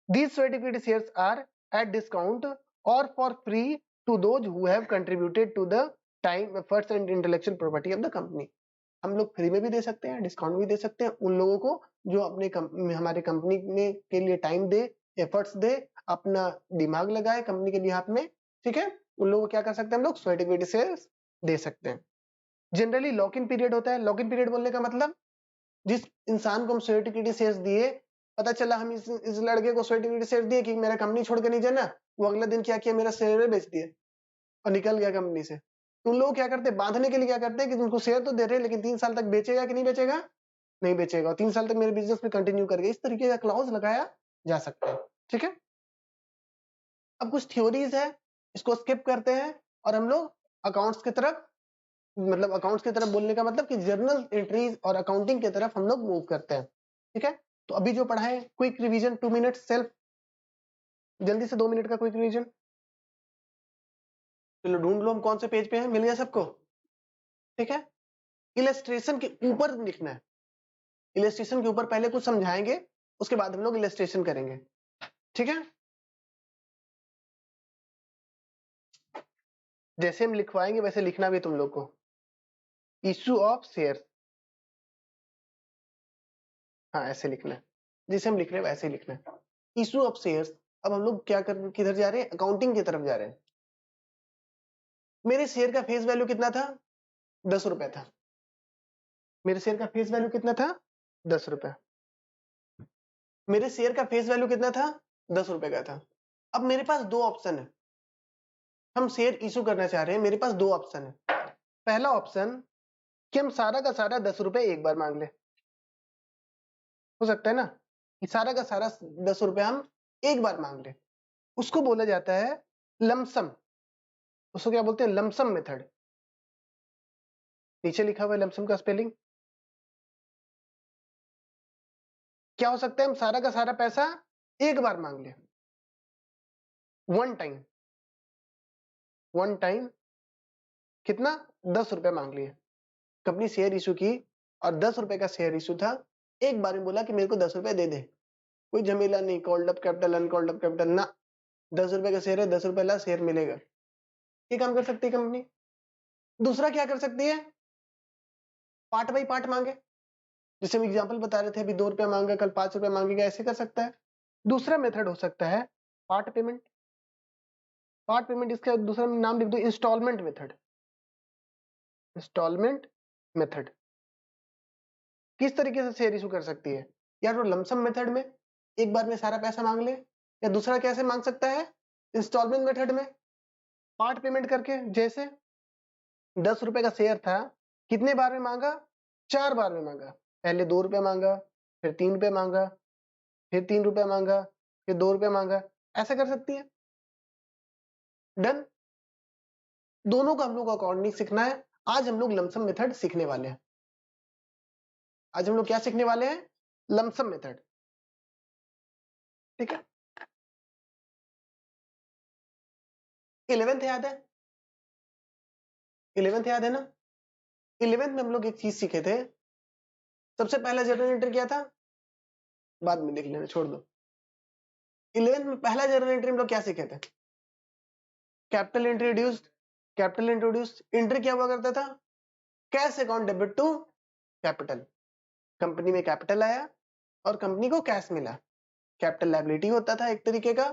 These certificate shares are at discount or for free to those who have contributed to the time, efforts and intellectual property of the company. हम लोग फ्री में भी दे सकते हैं, डिस्काउंट भी दे सकते हैं उन लोगों को जो अपने हमारे कंपनी में के लिए टाइम दे, एफर्ट्स दे, अपना दिमाग लगाए कंपनी के बिहाफ में, ठीक है। उन लोगों को क्या कर सकते हैं हम लोग? सर्टिफिकेट शेयर्स दे सकते हैं। जनरली लॉक इन पीरियड होता है। लॉक इन पीरियड बोलने का मतलब जिस इंसान को हम स्वेट इक्विटी शेयर्स दिए, पता चला हम इस लड़के को स्वेट इक्विटी शेयर्स दिए कि मेरा कंपनी छोड़ के नहीं जाना, वो अगला दिन क्या किया, मेरा शेयर बेच दिया और निकल गया कंपनी से। तो लोग क्या करते हैं, बांधने के लिए क्या करते हैं कि उनको शेयर तो दे रहे हैं लेकिन 3 साल तक बेचेगा कि नहीं बेचेगा, नहीं बेचेगा, और 3 साल तक मेरे बिजनेस में कंटिन्यू करेगा। इस तरीके का क्लॉज लगाया जा सकता है। ठीक है, अब कुछ थ्योरीज है, इसको स्किप करते हैं और हम लोग अकाउंट्स की तरफ, मतलब अकाउंट्स की तरफ बोलने का मतलब कि जर्नल एंट्रीज और अकाउंटिंग की तरफ हम लोग मूव करते हैं। ठीक है, तो अभी जो पढ़ा है क्विक रिवीजन 2 मिनट सेल्फ, जल्दी से 2 मिनट का क्विक रिवीजन। चलो ढूंढ लो हम कौन से पेज पे हैं, मिल गया सबको? ठीक है, इलस्ट्रेशन के ऊपर लिखना है, इलस्ट्रेशन के ऊपर पहले कुछ समझाएंगे, उसके बाद हम लोग इलस्ट्रेशन करेंगे। ठीक है, जैसे हम लिखवाएंगे वैसे लिखना भी तुम लोग को। इशू ऑफ शेयर, हाँ ऐसे लिखना है, जैसे हम लिख रहे हैं वैसे ही लिखना है, इशू ऑफ शेयर्स। अब हम लोग क्या कर, किधर जा रहे हैं, अकाउंटिंग की तरफ जा रहे हैं। मेरे शेयर का फेस वैल्यू कितना था, 10 रुपए था। मेरे शेयर का फेस वैल्यू कितना था, 10 रुपए। मेरे शेयर का फेस वैल्यू कितना था, 10 रुपए का था। अब मेरे पास दो ऑप्शन है, हम शेयर इशू करना चाह रहे हैं, मेरे पास दो ऑप्शन है। पहला ऑप्शन कि हम सारा का सारा 10 रुपए एक बार मांग ले, हो सकता है ना, कि सारा का सारा 10 रुपए हम एक बार मांग ले, उसको बोला जाता है लमसम। उसको क्या बोलते हैं, लमसम मेथड। नीचे लिखा हुआ है लमसम का स्पेलिंग। क्या हो सकता है, हम सारा का सारा पैसा एक बार मांग ले, वन टाइम, वन टाइम कितना, 10 रुपए मांग लिए। कंपनी शेयर इशू की और 10 रुपए का शेयर इशू था, एक बार में बोला कि मेरे को 10 रुपए दे दे, कोई झमेला नहीं, called up capital uncalled up capital ना, 10 रुपए का शेयर है, 10 रुपए ला शेयर मिलेगा। ये काम कर सकती है कंपनी। दूसरा क्या कर सकती है, पार्ट बाई पार्ट मांगे, जैसे हम एग्जांपल बता रहे थे, अभी 2 रुपया मांगा, कल 5 रुपया मांगेगा, ऐसे कर सकता है। दूसरा मेथड हो सकता है पार्ट पेमेंट। पार्ट पेमेंट, इसका दूसरा नाम लिख दो इंस्टॉलमेंट मेथड। इंस्टॉलमेंट मेथड किस तरीके से शेयर इशू कर सकती है, या तो लमसम मेथड में एक बार में सारा पैसा मांग ले, या दूसरा कैसे मांग सकता है, इंस्टॉलमेंट मेथड में पार्ट पेमेंट करके। जैसे 10 रुपए का शेयर था, कितने बार में मांगा, 4 बार में मांगा। पहले 2 रुपए मांगा, फिर 3 रुपए मांगा, फिर 3 रुपए मांगा, फिर 2 रुपए मांगा, ऐसा कर सकती है। डन, दोनों का हम लोग को अकाउंटिंग सीखना है। आज हम लोग लमसम मेथड सीखने वाले हैं। आज हम लोग क्या सीखने वाले हैं, लमसम मेथड। ठीक है, 11th याद है, 11th याद है ना। 11th में हम लोग एक चीज सीखे थे, सबसे पहला जर्नल एंट्री क्या था, बाद में देख लेना, छोड़ दो। 11th में पहला जर्नल एंट्री हम लोग क्या सीखे थे, capital introduced. Capital introduced entry क्या हुआ करता था, cash account debit to capital. Company में कैपिटल आया और कंपनी को कैश मिला, कैपिटल लायबिलिटी होता था एक तरीके का,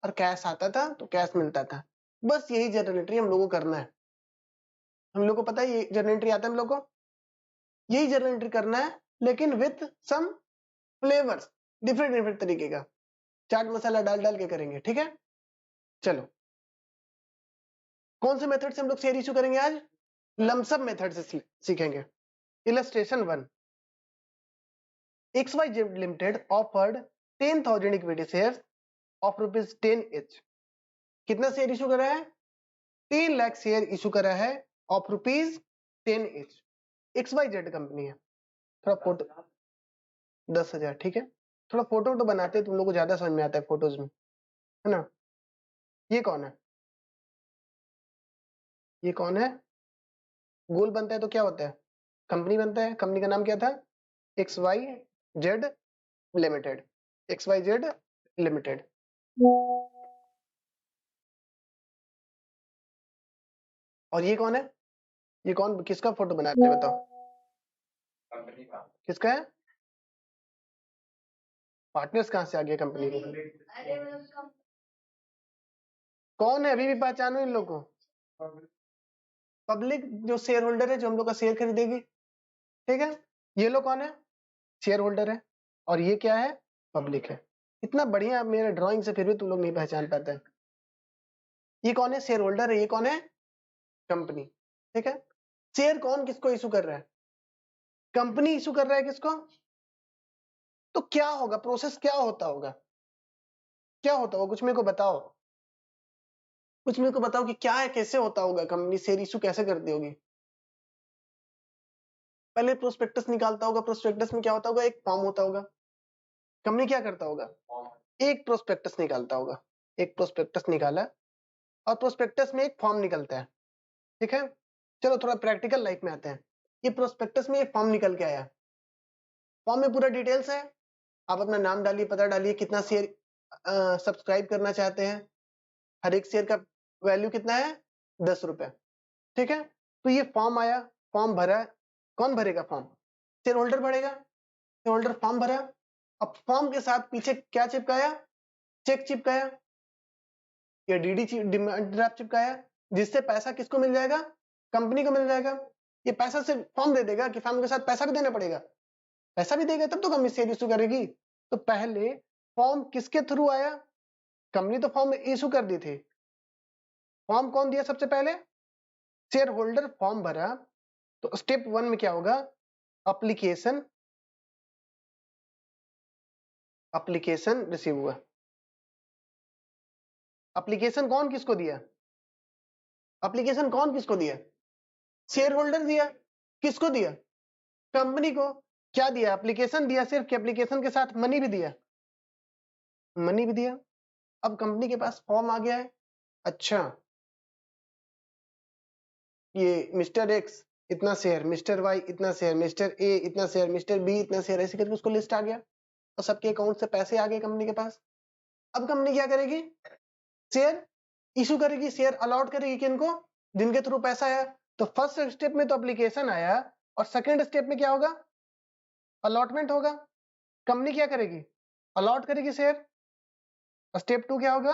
और कैश आता था तो कैश मिलता था। बस यही जर्नल एंट्री हम लोगों को करना है। हम लोग को पता है ये जर्नल एंट्री आता है हम लोग को, यही जर्नल एंट्री करना है, लेकिन with some flavours, different different तरीके का चाट मसाला डाल डाल के करेंगे। ठीक है, चलो कौन से मेथड से हम लोग शेयर इशू करेंगे आज, लमसम मेथड से सीखेंगे। Illustration 1, XYZ Limited offered 10,000 equity shares of rupees 10 each। कितना शेयर इशू करा है, 3 लाख शेयर इशू करा है of rupees 10 each। XYZ company है, थोड़ा फोटो 10,000, ठीक है, थोड़ा फोटो तो बनाते हैं, तुम लोग को ज्यादा समझ में आता है फोटोज में, है ना। ये कौन है, ये कौन है, गोल बनता है तो क्या होता है, कंपनी बनता है। कंपनी का नाम क्या था, XYZ लिमिटेड, XYZ लिमिटेड। और ये कौन है, ये कौन, किसका फोटो बनाते हैं बताओ, किसका है, पार्टनर्स कहां से आ गया कंपनी को, कौन है, अभी भी पहचानो इन लोग को, पब्लिक जो शेयर होल्डर है, जो हम लोग का शेयर खरीदेगी। ठीक है, ये लोग कौन है, शेयर होल्डर है, और ये क्या है, पब्लिक है। इतना बढ़िया मेरे ड्राइंग से फिर भी तुम लोग नहीं पहचान पाते हैं। ये कौन है, शेयर होल्डर है, ये कौन है, कंपनी। ठीक है, शेयर कौन किसको इशू कर रहा है, कंपनी इशू कर रहा है किसको। तो क्या होगा, प्रोसेस क्या होता होगा, क्या होता होगा, कुछ मेरे को बताओ, कुछ मेरे को बताओ कि क्या है, कैसे होता होगा, कंपनी शेयर इशू कैसे करती होगी। पहले प्रोस्पेक्टस निकालता होगा, प्रोस्पेक्टस में क्या होता होगा, एक फॉर्म होता होगा। कंपनी क्या करता होगा, एक प्रोस्पेक्टस निकालता होगा, एक प्रोस्पेक्टस निकाला, और प्रोस्पेक्टस में एक फॉर्म निकलता है। ठीक है, चलो थोड़ा प्रैक्टिकल लाइफ में आते हैं। ये प्रोस्पेक्टस में एक फॉर्म निकल के आया, फॉर्म में पूरा डिटेल्स है, आप अपना नाम डालिए, पता डालिए, कितना शेयर सब्सक्राइब करना चाहते हैं, हर एक शेयर का वैल्यू कितना है, 10 रुपए। ठीक है, तो ये फॉर्म आया, फॉर्म भरा, कौन भरेगा फॉर्म, शेयर होल्डर भरेगा, शेयर होल्डर फॉर्म भरा। अब फॉर्म के साथ पीछे क्या चिपकाया, चेक चिपकाया या डीडी डिमांड ड्राफ्ट चिपकाया, जिससे पैसा किसको मिल जाएगा, कंपनी को मिल जाएगा। ये पैसा सिर्फ फॉर्म दे देगा कि फॉर्म के साथ पैसा भी देना पड़ेगा, पैसा भी देगा तब तो कंपनी शेयर इशू करेगी। तो पहले फॉर्म किसके थ्रू आया, कंपनी तो फॉर्म इशू कर दी थी, फॉर्म कौन दिया सबसे पहले, शेयर होल्डर फॉर्म भरा। तो स्टेप 1 में क्या होगा, एप्लीकेशन, एप्लीकेशन रिसीव हुआ। एप्लीकेशन कौन किसको दिया, एप्लीकेशन कौन किसको दिया, शेयर होल्डर दिया, किसको दिया, कंपनी को। क्या दिया, एप्लीकेशन दिया सिर्फ, कि एप्लीकेशन के साथ मनी भी दिया, मनी भी दिया। अब कंपनी के पास फॉर्म आ गया है, अच्छा ये मिस्टर एक्स इतना शेयर, मिस्टर वाई इतना शेयर, मिस्टर ए इतना शेयर, मिस्टर बी इतना शेयर, ऐसे करके उसको लिस्ट आ गया और सबके अकाउंट से पैसे आ गए कंपनी के पास। अब कंपनी क्या करेगी, शेयर इशू करेगी, शेयर अलॉट करेगी किनको, जिनके थ्रू पैसा आया। तो फर्स्ट स्टेप में तो एप्लीकेशन आया, और सेकंड स्टेप में क्या होगा, अलॉटमेंट होगा। कंपनी क्या करेगी, अलॉट करेगी शेयर। स्टेप 2 क्या होगा,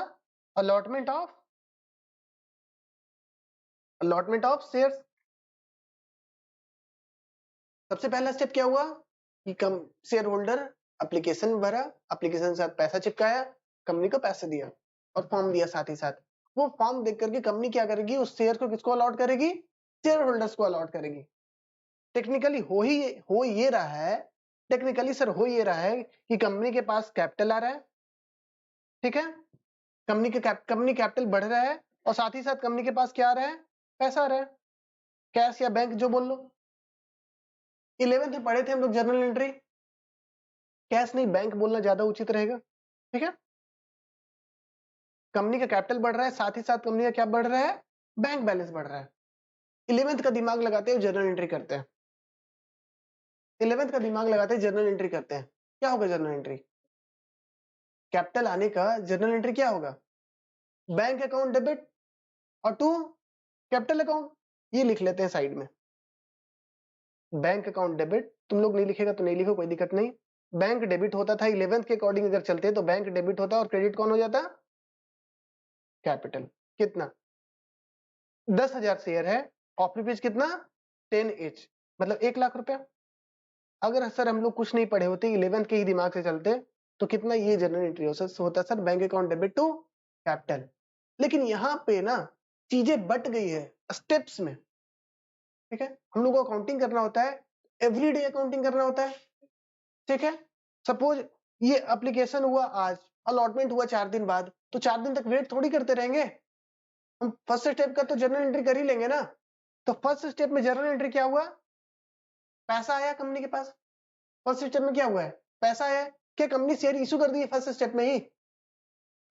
allotment of, allotment of shares. सबसे पहला स्टेप क्या हुआ कि कम शेयर होल्डर एप्लीकेशन भरा, एप्लीकेशन के साथ पैसा चिपकाया, कंपनी को पैसे दिया और फॉर्म दिया साथ ही साथ। वो फॉर्म देख करके कंपनी क्या करेगी, उस शेयर को किसको अलॉट करेगी, शेयर होल्डर्स को अलॉट करेगी। टेक्निकली हो ये रहा है, टेक्निकली सर हो ये रहा है कि कंपनी के पास कैपिटल आ रहा है। ठीक है, कंपनी कैपिटल बढ़ रहा है, और साथ ही साथ कंपनी के पास क्या आ रहा है, पैसा आ रहा है, कैश या बैंक जो बोल लो। 11th में पढ़े थे हम लोग जर्नल एंट्री, कैश नहीं बैंक बोलना ज्यादा उचित रहेगा। ठीक है, कंपनी का कैपिटल बढ़ रहा है, साथ ही साथ कंपनी का क्या बढ़ रहा है, बैंक बैलेंस बढ़ रहा है। 11th का दिमाग लगाते हुए जर्नल एंट्री करते हैं, 11th का दिमाग लगाते हुए जर्नल एंट्री करते हैं। क्या होगा जर्नल एंट्री, कैपिटल आने का जर्नल एंट्री क्या होगा, बैंक अकाउंट डेबिट और टू कैपिटल अकाउंट, ये लिख लेते हैं साइड में। बैंक अकाउंट डेबिट, तुम लोग नहीं लिखेगा तो नहीं लिखो, कोई दिक्कत नहीं। बैंक डेबिट होता था 11th के अकॉर्डिंग अगर चलते तो बैंक डेबिट होता और क्रेडिट कौन हो जाता, कैपिटल। कितना, 10,000 शेयर है, ऑफ रुपीज कितना, 10 एच, मतलब 1 लाख रुपया। अगर सर हम लोग कुछ नहीं पढ़े होते, 11th के ही दिमाग से चलते, तो कितना ये जनरल एंट्री होता sir, bank account debit to capital. लेकिन यहाँ पे ना चीजें बट गई है स्टेप्स में। ठीक है, हम लोग को अकाउंटिंग करना होता है, एवरीडे अकाउंटिंग करना होता है। ठीक है, सपोज ये एप्लीकेशन हुआ आज, अलॉटमेंट हुआ 4 दिन बाद, तो 4 दिन तक वेट थोड़ी करते रहेंगे, हम फर्स्ट स्टेप का तो जर्नल एंट्री कर ही लेंगे ना। तो फर्स्ट स्टेप में जर्नल एंट्री क्या हुआ, पैसा आया कंपनी के पास। फर्स्ट स्टेप में क्या हुआ है, पैसा आया। क्या कंपनी शेयर इशू कर दी है फर्स्ट स्टेप में ही,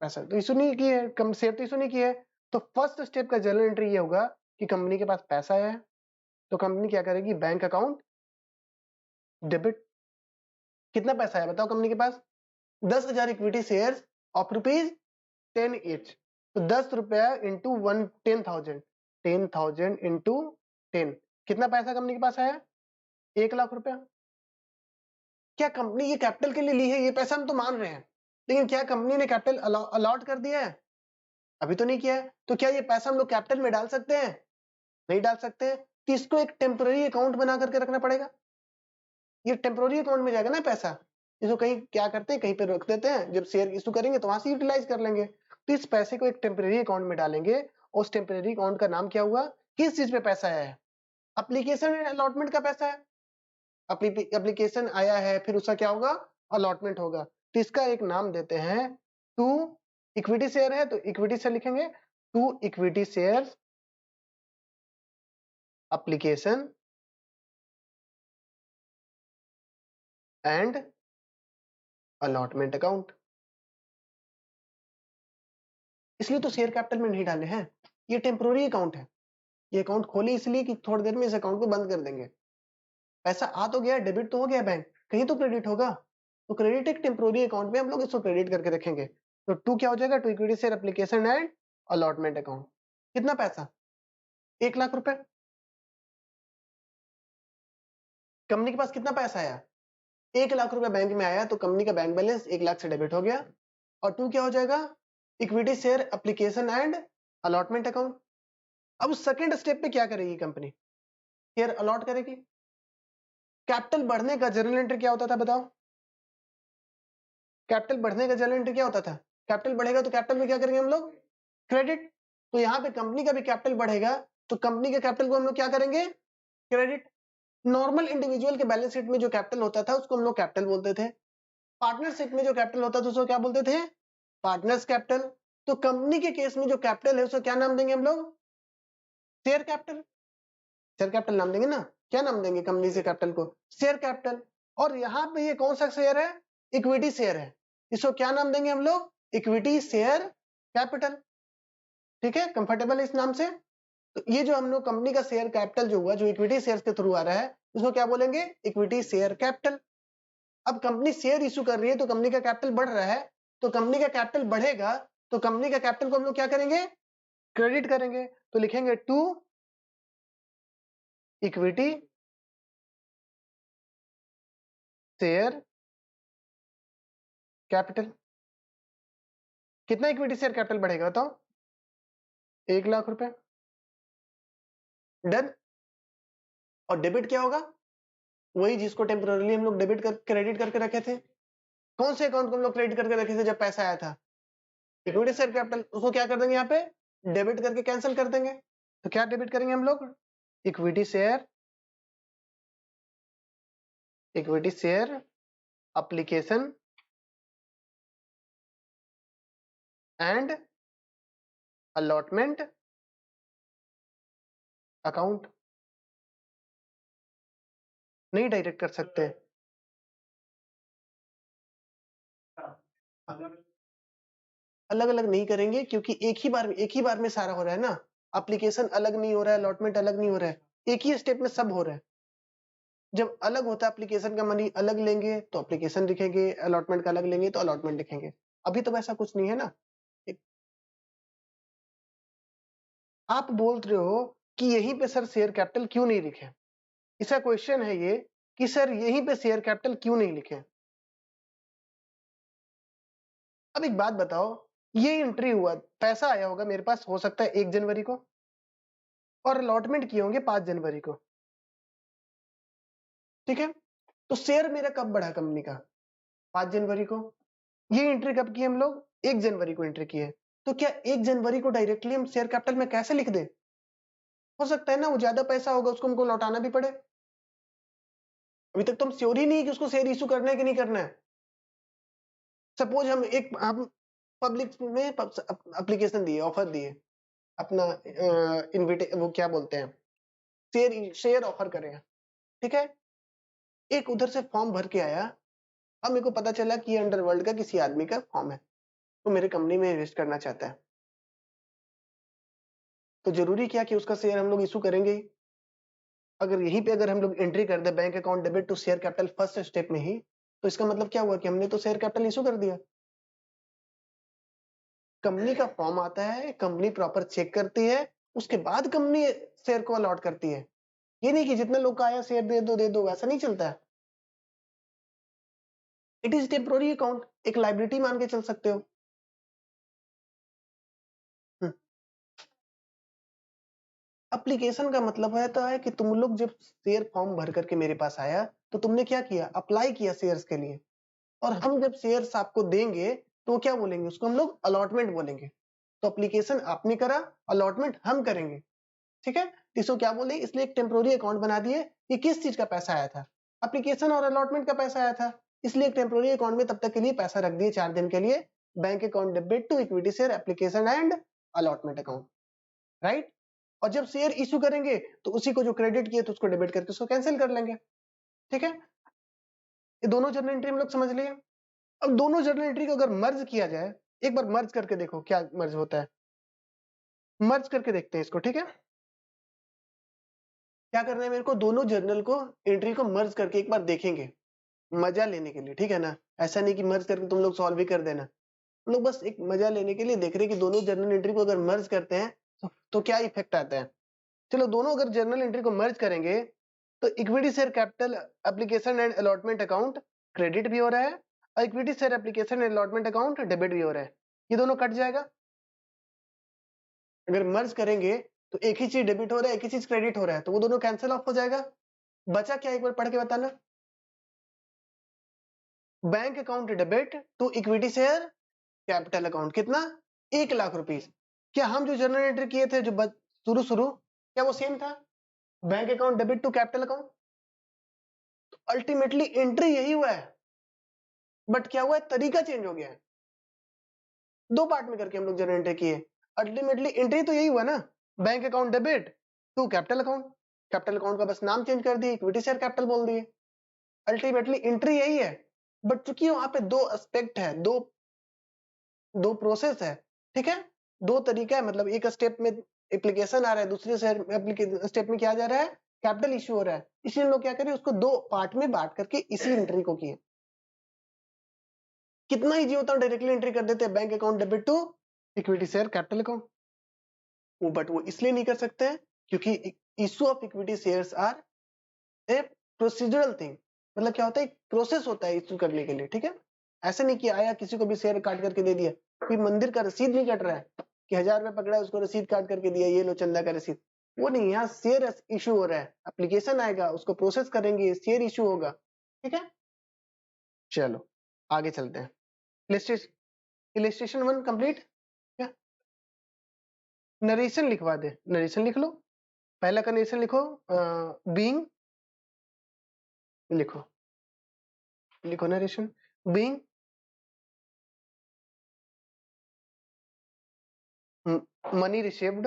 पैसा तो इशू नहीं की है, कम शेयर तो इशू नहीं की है। तो फर्स्ट स्टेप का जर्नल एंट्री ये होगा कि कंपनी के पास पैसा आया है, तो कंपनी क्या करेगी, बैंक अकाउंट डेबिट। कितना पैसा है बताओ कंपनी के पास, 10,000 equity share of rupees 10 each, तो 10 रुपया इंटू 10,000, 10,000 इंटू 10, कितना पैसा कंपनी के पास आया, 1 लाख रुपया। क्या कंपनी ये कैपिटल के लिए ली है, ये पैसा हम तो मान रहे हैं, लेकिन क्या कंपनी ने कैपिटल अलॉट कर दिया है, अभी तो नहीं किया है। तो क्या ये पैसा हम लोग कैपिटल में डाल सकते हैं, नहीं डाल सकते, तो इसको एक टेम्पररी अकाउंट बना करके रखना पड़ेगा। ये टेम्पोररी अकाउंट में जाएगा ना पैसा, इसको कहीं क्या करते हैं, कहीं पे रख देते हैं, जब शेयर इशू करेंगे तो वहां से यूटिलाइज कर लेंगे। तो इस पैसे को एक टेम्परेरी अकाउंट में डालेंगे, उस टेम्परेरी अकाउंट का नाम क्या हुआ, किस चीज पे पैसा आया है, एप्लीकेशन अलॉटमेंट का पैसा है, एप्लीकेशन आया है, फिर उसका क्या होगा, अलॉटमेंट होगा। तो इसका एक नाम देते हैं टू इक्विटी शेयर है, तो इक्विटी शेयर लिखेंगे, to equity share application and allotment account. इसलिए तो शेयर कैपिटल में नहीं डाले हैं, ये टेम्पोररी अकाउंट है। ये अकाउंट खोले इसलिए कि थोड़ी देर में इस अकाउंट को बंद कर देंगे। पैसा आ तो गया, डेबिट तो हो गया बैंक, कहीं तो क्रेडिट होगा, तो क्रेडिट एक टेम्पोररी अकाउंट में हम लोग इसको क्रेडिट करके रखेंगे। तो टू क्या हो जाएगा, to equity share application and allotment account. कितना पैसा, 1 लाख रुपए। कंपनी के पास कितना पैसा आया, 1 लाख रुपए बैंक में आया, तो कंपनी का बैंक बैलेंस 1 लाख से डेबिट हो गया। और टू क्या हो जाएगा, equity share application and allotment account. अब सेकेंड स्टेप पे क्या करेगी कंपनी, शेयर अलॉट करेगी। कैपिटल बढ़ने का जर्नल एंट्री क्या होता था बताओ, कैपिटल बढ़ने का जर्नल एंट्री क्या होता था, कैपिटल बढ़ेगा तो कैपिटल में क्या करेंगे हम लोग, क्रेडिट। तो यहाँ पे कंपनी का भी कैपिटल बढ़ेगा, तो कंपनी के कैपिटल को हम लोग क्या करेंगे, क्रेडिट। नॉर्मल इंडिविजुअल के बैलेंस शीट में जो कैपिटल होता था उसको हम लोग कैपिटल बोलते थे, पार्टनरशिप में जो कैपिटल होता था उसको क्या बोलते थे, पार्टनर्स कैपिटल। तो कंपनी के केस में जो कैपिटल है उसको क्या नाम देंगे हम लोग, शेयर कैपिटल। शेयर कैपिटल नाम देंगे ना, क्या नाम देंगे कंपनी से कैपिटल को, शेयर कैपिटल। और यहाँ पे ये कौन सा शेयर है, इक्विटी शेयर है, इसको क्या नाम देंगे हम लोग, इक्विटी शेयर कैपिटल। ठीक है, कंफर्टेबल है इस नाम से। तो ये जो हम लोग कंपनी का शेयर कैपिटल जो हुआ, जो इक्विटी शेयर के थ्रू आ रहा है, उसको क्या बोलेंगे, इक्विटी शेयर कैपिटल। अब कंपनी शेयर इशू कर रही है तो कंपनी का कैपिटल बढ़ रहा है, तो कंपनी का कैपिटल बढ़ेगा, तो कंपनी का कैपिटल को हम लोग क्या करेंगे, क्रेडिट करेंगे। तो लिखेंगे टू इक्विटी शेयर कैपिटल। कितना इक्विटी शेयर कैपिटल बढ़ेगा बताओ, 1 लाख रुपए। डन। और डेबिट क्या होगा, वही जिसको टेम्पोररीली हम लोग डेबिट कर क्रेडिट करके रखे थे। कौन से अकाउंट को हम लोग क्रेडिट करके रखे थे जब पैसा आया था, इक्विटी शेयर कैपिटल। उसको क्या कर देंगे यहाँ पे, डेबिट करके कैंसिल कर देंगे। तो क्या डेबिट करेंगे हम लोग, equity share application and allotment account. नहीं डायरेक्ट कर सकते, अलग अलग नहीं करेंगे, क्योंकि एक ही बार में सारा हो रहा है ना। एप्लीकेशन अलग नहीं हो रहा है, अलॉटमेंट अलग नहीं हो रहा है, एक ही स्टेप में सब हो रहा है। जब अलग होता है एप्लीकेशन का मनी अलग लेंगे तो एप्लीकेशन लिखेंगे, अलॉटमेंट का अलग लेंगे तो अलॉटमेंट लिखेंगे। अभी तो वैसा कुछ नहीं है ना। आप बोल रहे हो कि यहीं पे सर शेयर कैपिटल क्यों नहीं लिखे, इसका क्वेश्चन है ये कि सर यहीं पे शेयर कैपिटल क्यों नहीं लिखे। अब एक बात बताओ, ये एंट्री हुआ, पैसा आया होगा मेरे पास, हो सकता है 1 जनवरी को, और अलॉटमेंट किए होंगे 5 जनवरी को। ठीक है, तो शेयर मेरा कब बढ़ा कंपनी का, 5 जनवरी को। ये एंट्री कब की हम लोग, 1 जनवरी को एंट्री की है। तो क्या 1 जनवरी को डायरेक्टली हम शेयर कैपिटल में कैसे लिख दे, हो सकता है ना वो ज्यादा पैसा होगा, उसको हमको लौटाना भी पड़े। अभी तक तो हम श्योर ही नहीं है कि उसको शेयर इशू करना है कि नहीं करना है। सपोज हम पब्लिक में एप्लीकेशन दिए, ऑफर दिए, अपना इनविटे वो क्या बोलते हैं, शेयर ऑफर करें। ठीक है, एक उधर से फॉर्म भर के आया, अब मेरे को पता चला कि ये अंडरवर्ल्ड का किसी आदमी का फॉर्म है, तो मेरे कंपनी में इन्वेस्ट करना चाहता है। तो जरूरी क्या कि उसका शेयर हम लोग इशू करेंगे ही। अगर यहीं पे अगर हम लोग एंट्री कर दे bank account debit to share capital first step में ही, तो इसका मतलब क्या हुआ कि हमने तो शेयर कैपिटल इशू कर दिया। कंपनी का फॉर्म आता है, कंपनी प्रॉपर चेक करती है, उसके बाद कंपनी शेयर को अलॉट करती है। ये नहीं कि जितने लोग का आया शेयर दे दो, वैसा नहीं चलता है। इट इज टेम्पोररी अकाउंट, एक लाइबिलिटी मान के चल सकते हो। हम्म, एप्लीकेशन का मतलब होता है कि तुम लोग जब शेयर फॉर्म भर करके मेरे पास आया तो तुमने क्या किया, अप्लाई किया शेयर्स के लिए, और हम जब शेयर्स आपको देंगे तो क्या बोलेंगे, उसको हम लोग अलॉटमेंट बोलेंगे। तो एप्लीकेशन आपने करा, अलॉटमेंट हम करेंगे, ठीक है। इसको क्या बोले, इसलिए एक टेम्पोररी अकाउंट बना दिए। ये किस चीज का पैसा आया था, एप्लीकेशन और अलॉटमेंट का पैसा आया था, इसलिए एक टेम्पोररी अकाउंट में तब तक के लिए पैसा रख दिए 4 दिन के लिए, bank account debit to equity share application and allotment account, right. और जब शेयर इशू करेंगे तो उसी को जो क्रेडिट किए तो उसको डेबिट करके उसको कैंसिल कर लेंगे, ठीक है। ये दोनों जर्नल एंट्री हम लोग समझ लिए। अब दोनों जर्नल एंट्री को अगर मर्ज किया जाए, एक बार मर्ज करके देखो क्या मर्ज होता है, मर्ज करके देखते हैं इसको, ठीक है। क्या करना है मेरे को, दोनों जर्नल को एंट्री को मर्ज करके एक बार देखेंगे, मजा लेने के लिए, ठीक है ना। ऐसा नहीं कि मर्ज करके तुम लोग सॉल्व ही कर देना, हम लोग बस एक मजा लेने के लिए देख रहे हैं कि दोनों जर्नल एंट्री को अगर मर्ज करते हैं तो क्या इफेक्ट आता है। चलो दोनों अगर जर्नल एंट्री को मर्ज करेंगे तो equity share capital application and allotment account credit भी हो रहा है और equity share application and allotment account debit भी हो रहा है, ये दोनों कट जाएगा। अगर मर्ज करेंगे तो एक ही चीज डेबिट हो रहा है, एक ही चीज क्रेडिट हो रहा है, तो वो दोनों कैंसिल ऑफ हो जाएगा। बचा क्या, एक बार पढ़ के बताना। Bank account debit to equity share capital account, कितना, 1,00,000 रुपीज। क्या हम जो जर्नल एंट्री किए थे जो शुरू शुरू, क्या वो सेम था, bank account debit to capital account. Ultimately entry यही हुआ है, बट क्या हुआ है, तरीका चेंज हो गया है। दो पार्ट में करके हम लोग जर्नल एंट्री किए, अल्टीमेटली एंट्री तो यही हुआ ना, bank account debit to capital account, capital account का बस नाम चेंज कर दिए, इक्विटी शेयर कैपिटल बोल दिए। अल्टीमेटली एंट्री यही है, बट चूंकि वहां पे दो एस्पेक्ट है, दो प्रोसेस है, ठीक है, दो तरीका है, मतलब एक स्टेप में एप्लीकेशन आ रहा है, दूसरे स्टेप में क्या जा रहा है, कैपिटल इश्यू हो रहा है, इसलिए हम लोग क्या करें, उसको दो पार्ट में बांट करके इसी एंट्री को किए। कितना इजी होता है, डायरेक्टली एंट्री कर देते हैं bank account debit to equity share capital account, but वो इसलिए नहीं कर सकते हैं क्योंकि issue of equity shares are a procedural thing, मतलब क्या होता है, प्रोसेस होता है इश्यू करने के लिए, ठीक है। ऐसे नहीं कि आया किसी को भी शेयर काट करके दे दिया, कोई मंदिर का रसीद नहीं कट रहा है कि 1,000 रुपए पकड़ा है उसको रसीद काट करके दिया, ये लो चंदा का रसीद, वो नहीं, यहाँ शेयर इशू हो रहा है, एप्लीकेशन आएगा उसको प्रोसेस करेंगे, शेयर इशू होगा, ठीक है। चलो आगे चलते हैं, इलिस्ट्रेशन 1 कंप्लीट। क्या नरेशन लिखवा दे, नरेशन लिख लो, पहला का नरेशन लिखो, बीइंग, लिखो लिखो narration, being money received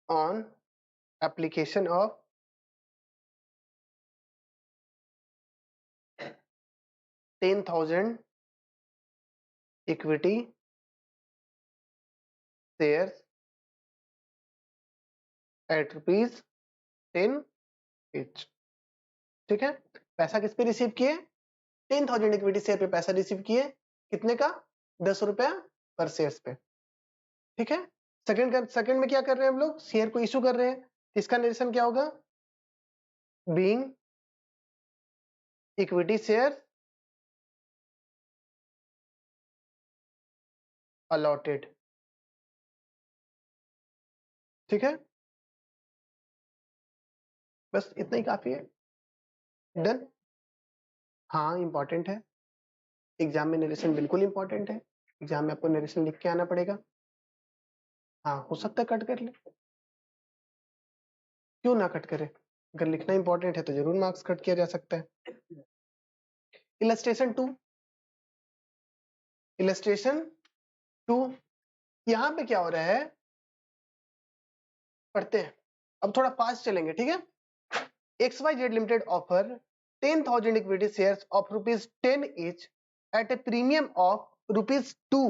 on application of 10,000 equity shares at ₹10 each, ठीक है। पैसा किस पे रिसीव किए, 10,000 इक्विटी शेयर पे पैसा रिसीव किए, कितने का, 10 रुपया पर शेयर पे, ठीक है। सेकंड में क्या कर रहे हैं हम लोग, शेयर को इशू कर रहे हैं, इसका नरेशन क्या होगा, बीइंग इक्विटी शेयर अलॉटेड, ठीक है, बस इतना ही काफी है, डन। हाँ इंपॉर्टेंट है, एग्जाम में नरेशन बिल्कुल इंपॉर्टेंट है, एग्जाम में आपको नरेशन लिख के आना पड़ेगा। हाँ हो सकता है कट कर ले, क्यों ना कट करे, अगर लिखना इंपॉर्टेंट है तो जरूर मार्क्स कट किया जा सकता है। इलस्ट्रेशन 2, इलस्ट्रेशन 2, यहाँ पे क्या हो रहा है, पढ़ते हैं, अब थोड़ा फास्ट चलेंगे, ठीक है। XYZ Limited offer 10,000 equity shares of ₹10 each at a premium of ₹2.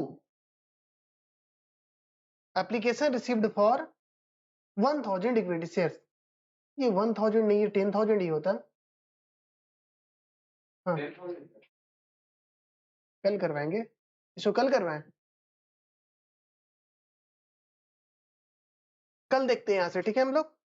Application received for 1,000 equity shares. ये 1,000 नहीं, ये 10,000 ही होता। हाँ कल करवाएंगे, इसको कल करवाएं, कल देखते हैं यहाँ से, ठीक है हम लोग।